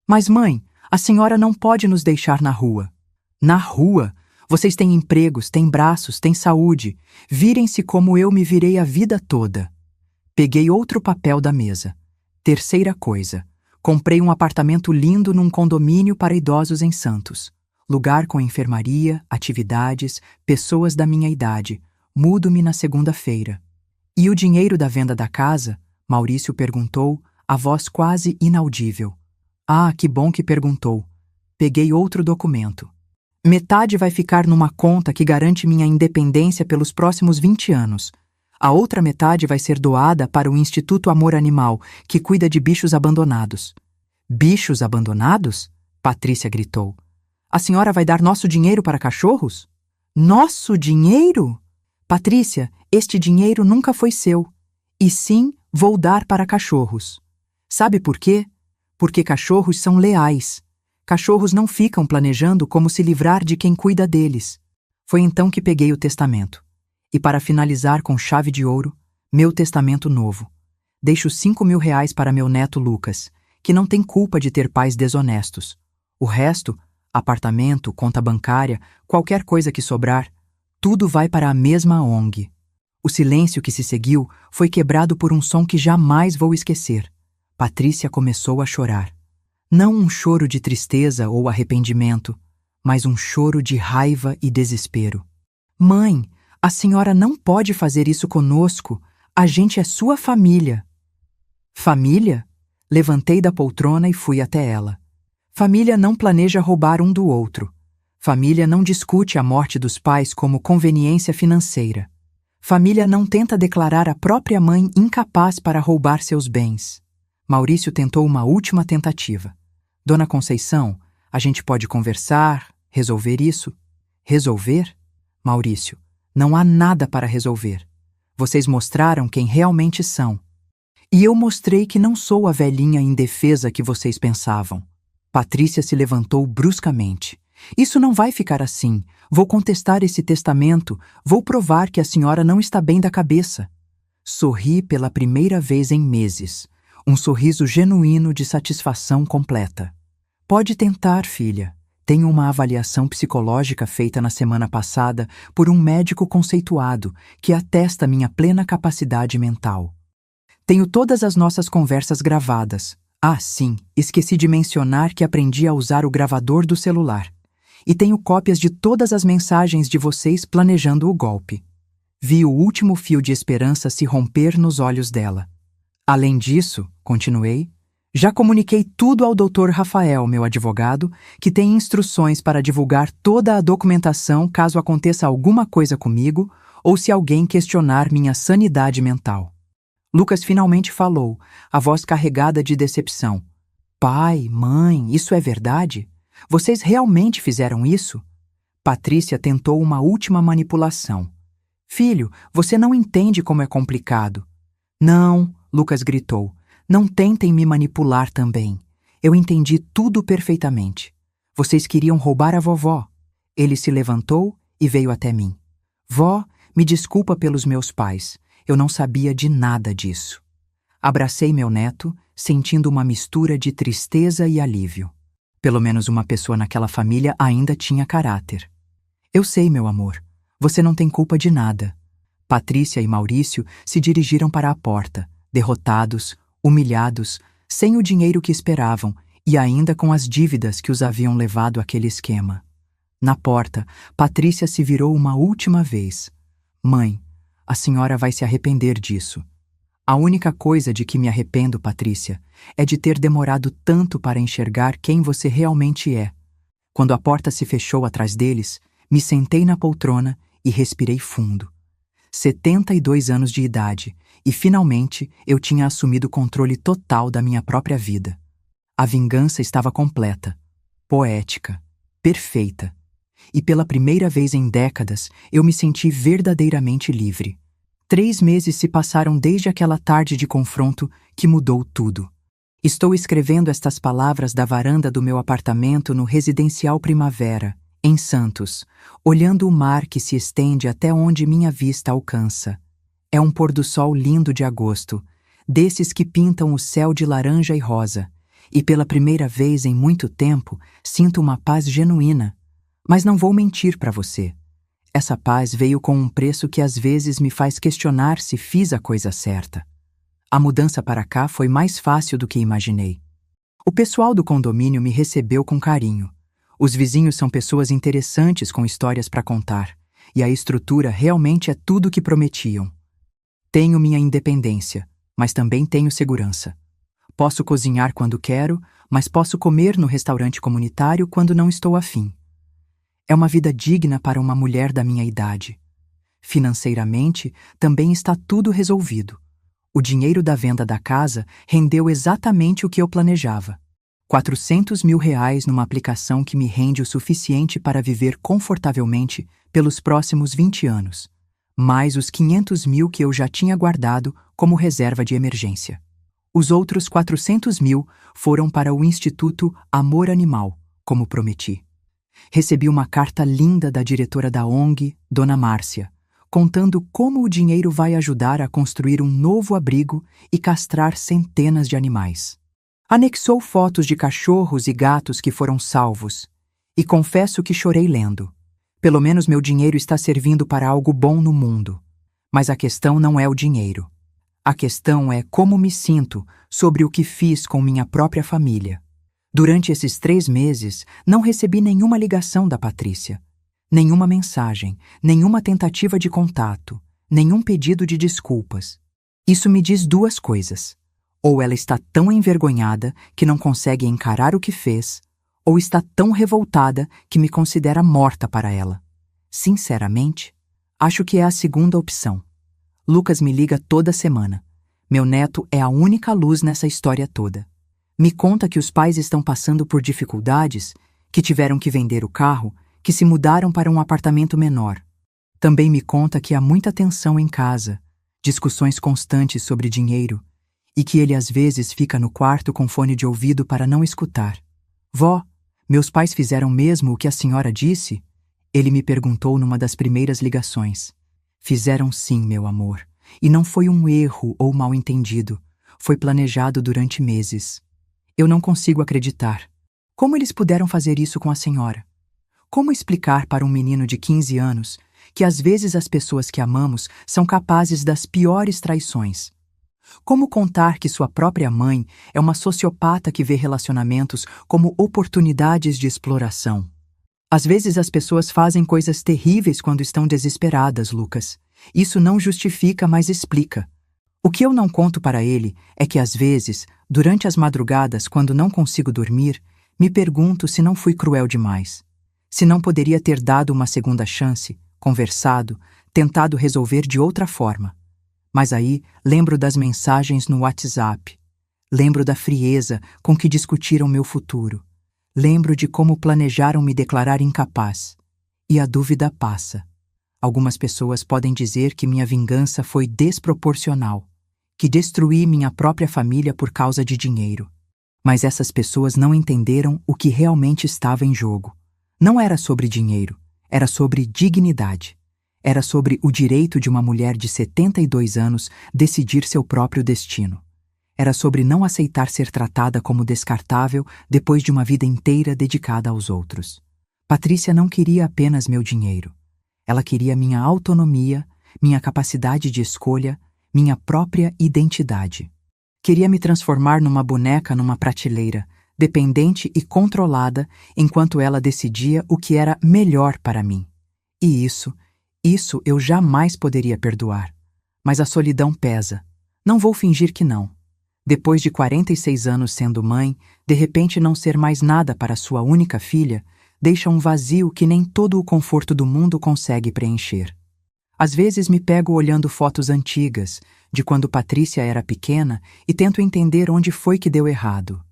Mas, mãe, a senhora não pode nos deixar na rua. Na rua? Vocês têm empregos, têm braços, têm saúde. Virem-se como eu me virei a vida toda. Peguei outro papel da mesa. Terceira coisa. Comprei um apartamento lindo num condomínio para idosos em Santos. Lugar com enfermaria, atividades, pessoas da minha idade. Mudo-me na segunda-feira. E o dinheiro da venda da casa? Maurício perguntou, a voz quase inaudível. Ah, que bom que perguntou. Peguei outro documento. Metade vai ficar numa conta que garante minha independência pelos próximos 20 anos. A outra metade vai ser doada para o Instituto Amor Animal, que cuida de bichos abandonados. Bichos abandonados? Patrícia gritou. A senhora vai dar nosso dinheiro para cachorros? Nosso dinheiro? Patrícia, este dinheiro nunca foi seu. E sim, vou dar para cachorros. Sabe por quê? Porque cachorros são leais. Cachorros não ficam planejando como se livrar de quem cuida deles. Foi então que peguei o testamento. E para finalizar com chave de ouro, meu testamento novo. Deixo R$5 mil para meu neto Lucas, que não tem culpa de ter pais desonestos. O resto, apartamento, conta bancária, qualquer coisa que sobrar, Tudo vai para a mesma ONG. O silêncio que se seguiu foi quebrado por um som que jamais vou esquecer. Patrícia começou a chorar. Não um choro de tristeza ou arrependimento, mas um choro de raiva e desespero. Mãe, a senhora não pode fazer isso conosco. A gente é sua família. Família? Levantei da poltrona e fui até ela. Família não planeja roubar um do outro. Família não discute a morte dos pais como conveniência financeira. Família não tenta declarar a própria mãe incapaz para roubar seus bens. Maurício tentou uma última tentativa. Dona Conceição, a gente pode conversar, resolver isso? Resolver? Maurício, não há nada para resolver. Vocês mostraram quem realmente são. E eu mostrei que não sou a velhinha indefesa que vocês pensavam. Patrícia se levantou bruscamente. Isso não vai ficar assim. Vou contestar esse testamento. Vou provar que a senhora não está bem da cabeça. Sorri pela primeira vez em meses. Um sorriso genuíno de satisfação completa. Pode tentar, filha. Tenho uma avaliação psicológica feita na semana passada por um médico conceituado que atesta minha plena capacidade mental. Tenho todas as nossas conversas gravadas. Ah, sim, esqueci de mencionar que aprendi a usar o gravador do celular. E tenho cópias de todas as mensagens de vocês planejando o golpe. Vi o último fio de esperança se romper nos olhos dela. Além disso, continuei, já comuniquei tudo ao Dr. Rafael, meu advogado, que tem instruções para divulgar toda a documentação caso aconteça alguma coisa comigo ou se alguém questionar minha sanidade mental. Lucas finalmente falou, a voz carregada de decepção. Pai, mãe, isso é verdade? Vocês realmente fizeram isso? Patrícia tentou uma última manipulação. Filho, você não entende como é complicado. Não, Lucas gritou. Não tentem me manipular também. Eu entendi tudo perfeitamente. Vocês queriam roubar a vovó. Ele se levantou e veio até mim. Vó, me desculpa pelos meus pais. Eu não sabia de nada disso. Abracei meu neto, sentindo uma mistura de tristeza e alívio. Pelo menos uma pessoa naquela família ainda tinha caráter. Eu sei, meu amor. Você não tem culpa de nada. Patrícia e Maurício se dirigiram para a porta, derrotados, humilhados, sem o dinheiro que esperavam e ainda com as dívidas que os haviam levado àquele esquema. Na porta, Patrícia se virou uma última vez. Mãe, a senhora vai se arrepender disso. A única coisa de que me arrependo, Patrícia, é de ter demorado tanto para enxergar quem você realmente é. Quando a porta se fechou atrás deles, me sentei na poltrona e respirei fundo. 72 anos de idade, e finalmente eu tinha assumido o controle total da minha própria vida. A vingança estava completa, poética, perfeita. E pela primeira vez em décadas, eu me senti verdadeiramente livre. 3 meses se passaram desde aquela tarde de confronto que mudou tudo. Estou escrevendo estas palavras da varanda do meu apartamento no Residencial Primavera, em Santos, olhando o mar que se estende até onde minha vista alcança. É um pôr-do-sol lindo de agosto, desses que pintam o céu de laranja e rosa, e pela primeira vez em muito tempo sinto uma paz genuína. Mas não vou mentir para você. Essa paz veio com um preço que às vezes me faz questionar se fiz a coisa certa. A mudança para cá foi mais fácil do que imaginei. O pessoal do condomínio me recebeu com carinho. Os vizinhos são pessoas interessantes com histórias para contar, e a estrutura realmente é tudo o que prometiam. Tenho minha independência, mas também tenho segurança. Posso cozinhar quando quero, mas posso comer no restaurante comunitário quando não estou afim. É uma vida digna para uma mulher da minha idade. Financeiramente, também está tudo resolvido. O dinheiro da venda da casa rendeu exatamente o que eu planejava. R$ 400 mil numa aplicação que me rende o suficiente para viver confortavelmente pelos próximos 20 anos, mais os 500 mil que eu já tinha guardado como reserva de emergência. Os outros 400 mil foram para o Instituto Amor Animal, como prometi. Recebi uma carta linda da diretora da ONG, Dona Márcia, contando como o dinheiro vai ajudar a construir um novo abrigo e castrar centenas de animais. Anexou fotos de cachorros e gatos que foram salvos, e confesso que chorei lendo. Pelo menos meu dinheiro está servindo para algo bom no mundo. Mas a questão não é o dinheiro. A questão é como me sinto sobre o que fiz com minha própria família. Durante esses 3 meses, não recebi nenhuma ligação da Patrícia, nenhuma mensagem, nenhuma tentativa de contato, nenhum pedido de desculpas. Isso me diz 2 coisas. Ou ela está tão envergonhada que não consegue encarar o que fez, ou está tão revoltada que me considera morta para ela. Sinceramente, acho que é a segunda opção. Lucas me liga toda semana. Meu neto é a única luz nessa história toda. Me conta que os pais estão passando por dificuldades, que tiveram que vender o carro, que se mudaram para um apartamento menor. Também me conta que há muita tensão em casa, discussões constantes sobre dinheiro, e que ele às vezes fica no quarto com fone de ouvido para não escutar. Vó, meus pais fizeram mesmo o que a senhora disse? Ele me perguntou numa das primeiras ligações. Fizeram sim, meu amor. E não foi um erro ou mal-entendido. Foi planejado durante meses. Eu não consigo acreditar. Como eles puderam fazer isso com a senhora? Como explicar para um menino de 15 anos que às vezes as pessoas que amamos são capazes das piores traições? Como contar que sua própria mãe é uma sociopata que vê relacionamentos como oportunidades de exploração? Às vezes as pessoas fazem coisas terríveis quando estão desesperadas, Lucas. Isso não justifica, mas explica. O que eu não conto para ele é que às vezes, durante as madrugadas, quando não consigo dormir, me pergunto se não fui cruel demais. Se não poderia ter dado uma segunda chance, conversado, tentado resolver de outra forma. Mas aí lembro das mensagens no WhatsApp. Lembro da frieza com que discutiram meu futuro. Lembro de como planejaram me declarar incapaz. E a dúvida passa. Algumas pessoas podem dizer que minha vingança foi desproporcional, que destruí minha própria família por causa de dinheiro. Mas essas pessoas não entenderam o que realmente estava em jogo. Não era sobre dinheiro, era sobre dignidade. Era sobre o direito de uma mulher de 72 anos decidir seu próprio destino. Era sobre não aceitar ser tratada como descartável depois de uma vida inteira dedicada aos outros. Patrícia não queria apenas meu dinheiro. Ela queria minha autonomia, minha capacidade de escolha, minha própria identidade. Queria me transformar numa boneca numa prateleira, dependente e controlada, enquanto ela decidia o que era melhor para mim. E isso eu jamais poderia perdoar. Mas a solidão pesa. Não vou fingir que não. Depois de 46 anos sendo mãe, de repente não ser mais nada para sua única filha, deixa um vazio que nem todo o conforto do mundo consegue preencher. Às vezes me pego olhando fotos antigas, de quando Patrícia era pequena, e tento entender onde foi que deu errado.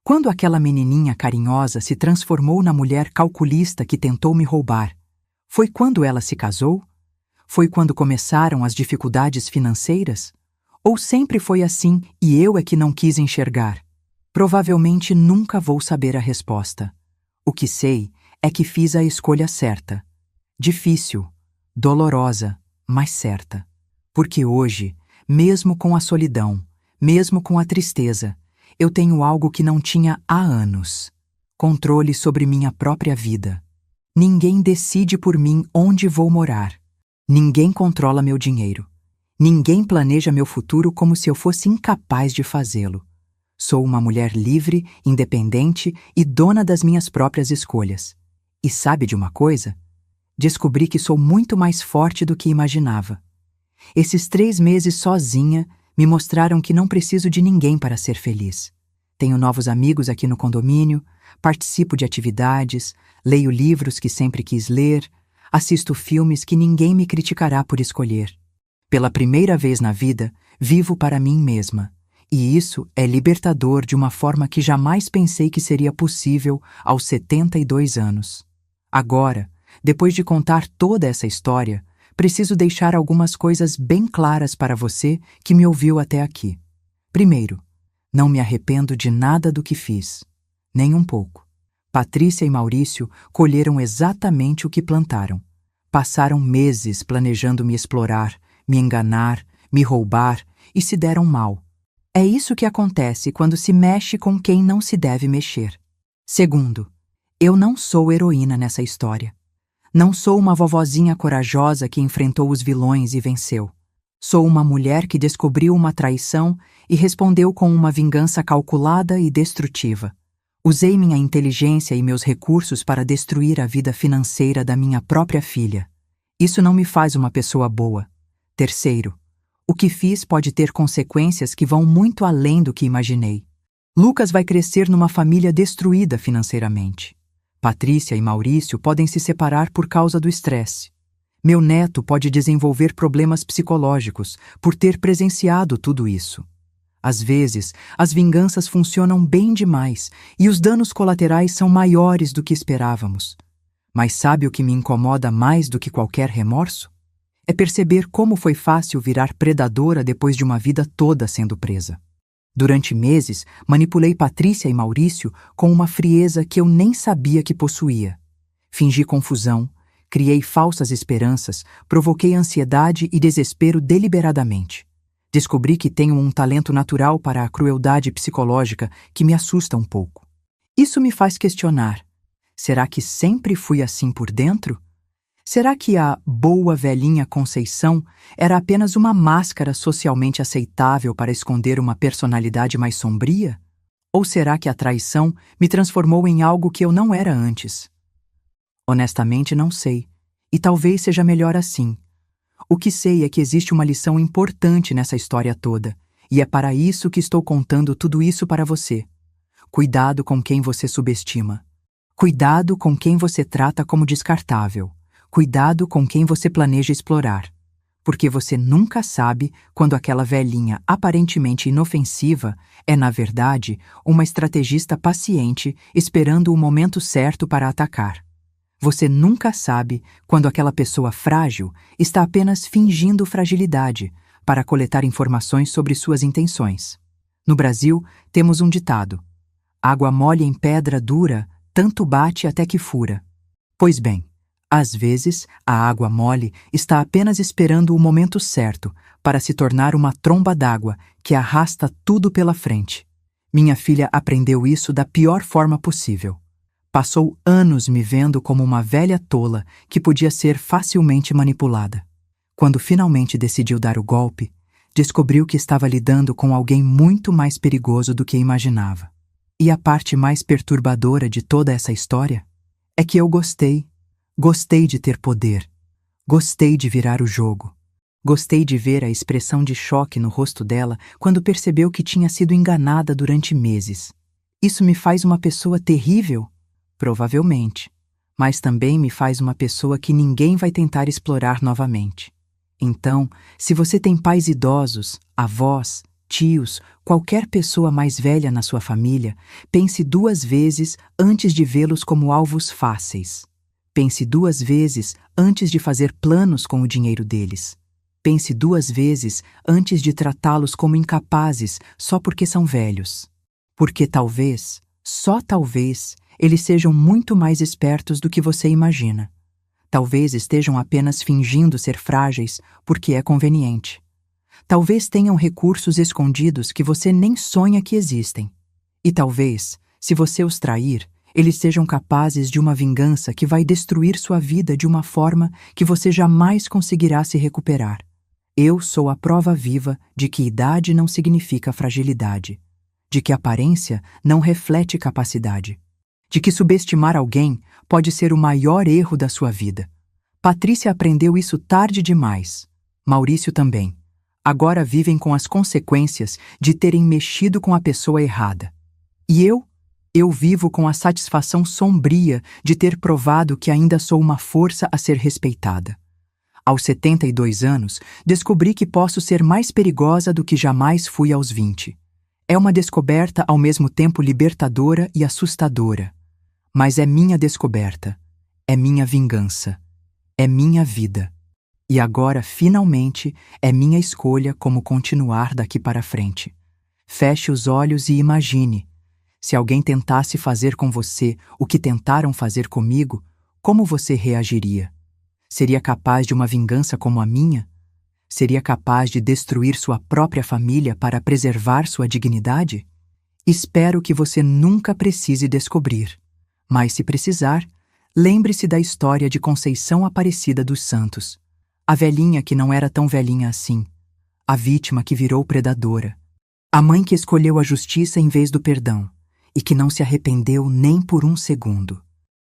Quando aquela menininha carinhosa se transformou na mulher calculista que tentou me roubar? Foi quando ela se casou? Foi quando começaram as dificuldades financeiras? Ou sempre foi assim e eu é que não quis enxergar? Provavelmente nunca vou saber a resposta. O que sei é que fiz a escolha certa. Difícil, dolorosa, mas certa. Porque hoje, mesmo com a solidão, mesmo com a tristeza, eu tenho algo que não tinha há anos: controle sobre minha própria vida. Ninguém decide por mim onde vou morar. Ninguém controla meu dinheiro. Ninguém planeja meu futuro como se eu fosse incapaz de fazê-lo. Sou uma mulher livre, independente e dona das minhas próprias escolhas. E sabe de uma coisa? Descobri que sou muito mais forte do que imaginava. Esses 3 meses sozinha me mostraram que não preciso de ninguém para ser feliz. Tenho novos amigos aqui no condomínio, participo de atividades, leio livros que sempre quis ler, assisto filmes que ninguém me criticará por escolher. Pela primeira vez na vida, vivo para mim mesma. E isso é libertador de uma forma que jamais pensei que seria possível aos 72 anos. Agora, depois de contar toda essa história, preciso deixar algumas coisas bem claras para você que me ouviu até aqui. Primeiro, não me arrependo de nada do que fiz. Nem um pouco. Patrícia e Maurício colheram exatamente o que plantaram. Passaram meses planejando me explorar, me enganar, me roubar e se deram mal. É isso que acontece quando se mexe com quem não se deve mexer. Segundo, eu não sou heroína nessa história. Não sou uma vovozinha corajosa que enfrentou os vilões e venceu. Sou uma mulher que descobriu uma traição e respondeu com uma vingança calculada e destrutiva. Usei minha inteligência e meus recursos para destruir a vida financeira da minha própria filha. Isso não me faz uma pessoa boa. Terceiro, o que fiz pode ter consequências que vão muito além do que imaginei. Lucas vai crescer numa família destruída financeiramente. Patrícia e Maurício podem se separar por causa do estresse. Meu neto pode desenvolver problemas psicológicos por ter presenciado tudo isso. Às vezes, as vinganças funcionam bem demais e os danos colaterais são maiores do que esperávamos. Mas sabe o que me incomoda mais do que qualquer remorso? É perceber como foi fácil virar predadora depois de uma vida toda sendo presa. Durante meses, manipulei Patrícia e Maurício com uma frieza que eu nem sabia que possuía. Fingi confusão, criei falsas esperanças, provoquei ansiedade e desespero deliberadamente. Descobri que tenho um talento natural para a crueldade psicológica que me assusta um pouco. Isso me faz questionar: será que sempre fui assim por dentro? Será que a boa velhinha Conceição era apenas uma máscara socialmente aceitável para esconder uma personalidade mais sombria? Ou será que a traição me transformou em algo que eu não era antes? Honestamente, não sei. E talvez seja melhor assim. O que sei é que existe uma lição importante nessa história toda, e é para isso que estou contando tudo isso para você. Cuidado com quem você subestima. Cuidado com quem você trata como descartável. Cuidado com quem você planeja explorar. Porque você nunca sabe quando aquela velhinha aparentemente inofensiva é, na verdade, uma estrategista paciente esperando o momento certo para atacar. Você nunca sabe quando aquela pessoa frágil está apenas fingindo fragilidade para coletar informações sobre suas intenções. No Brasil, temos um ditado: água mole em pedra dura, tanto bate até que fura. Pois bem, às vezes, a água mole está apenas esperando o momento certo para se tornar uma tromba d'água que arrasta tudo pela frente. Minha filha aprendeu isso da pior forma possível. Passou anos me vendo como uma velha tola que podia ser facilmente manipulada. Quando finalmente decidiu dar o golpe, descobriu que estava lidando com alguém muito mais perigoso do que imaginava. E a parte mais perturbadora de toda essa história é que eu gostei. Gostei de ter poder. Gostei de virar o jogo. Gostei de ver a expressão de choque no rosto dela quando percebeu que tinha sido enganada durante meses. Isso me faz uma pessoa terrível? Provavelmente. Mas também me faz uma pessoa que ninguém vai tentar explorar novamente. Então, se você tem pais idosos, avós, tios, qualquer pessoa mais velha na sua família, pense 2 vezes antes de vê-los como alvos fáceis. Pense 2 vezes antes de fazer planos com o dinheiro deles. Pense 2 vezes antes de tratá-los como incapazes só porque são velhos. Porque talvez, só talvez, eles sejam muito mais espertos do que você imagina. Talvez estejam apenas fingindo ser frágeis porque é conveniente. Talvez tenham recursos escondidos que você nem sonha que existem. E talvez, se você os trair, eles sejam capazes de uma vingança que vai destruir sua vida de uma forma que você jamais conseguirá se recuperar. Eu sou a prova viva de que idade não significa fragilidade, de que aparência não reflete capacidade, de que subestimar alguém pode ser o maior erro da sua vida. Patrícia aprendeu isso tarde demais. Maurício também. Agora vivem com as consequências de terem mexido com a pessoa errada. E eu vivo com a satisfação sombria de ter provado que ainda sou uma força a ser respeitada. Aos 72 anos, descobri que posso ser mais perigosa do que jamais fui aos 20. É uma descoberta ao mesmo tempo libertadora e assustadora. Mas é minha descoberta, é minha vingança, é minha vida. E agora, finalmente, é minha escolha como continuar daqui para frente. Feche os olhos e imagine. Se alguém tentasse fazer com você o que tentaram fazer comigo, como você reagiria? Seria capaz de uma vingança como a minha? Seria capaz de destruir sua própria família para preservar sua dignidade? Espero que você nunca precise descobrir. Mas se precisar, Lembre-se da história de Conceição Aparecida dos Santos. A velhinha que não era tão velhinha assim. A vítima que virou predadora. A mãe que escolheu a justiça em vez do perdão e que não se arrependeu nem por um segundo.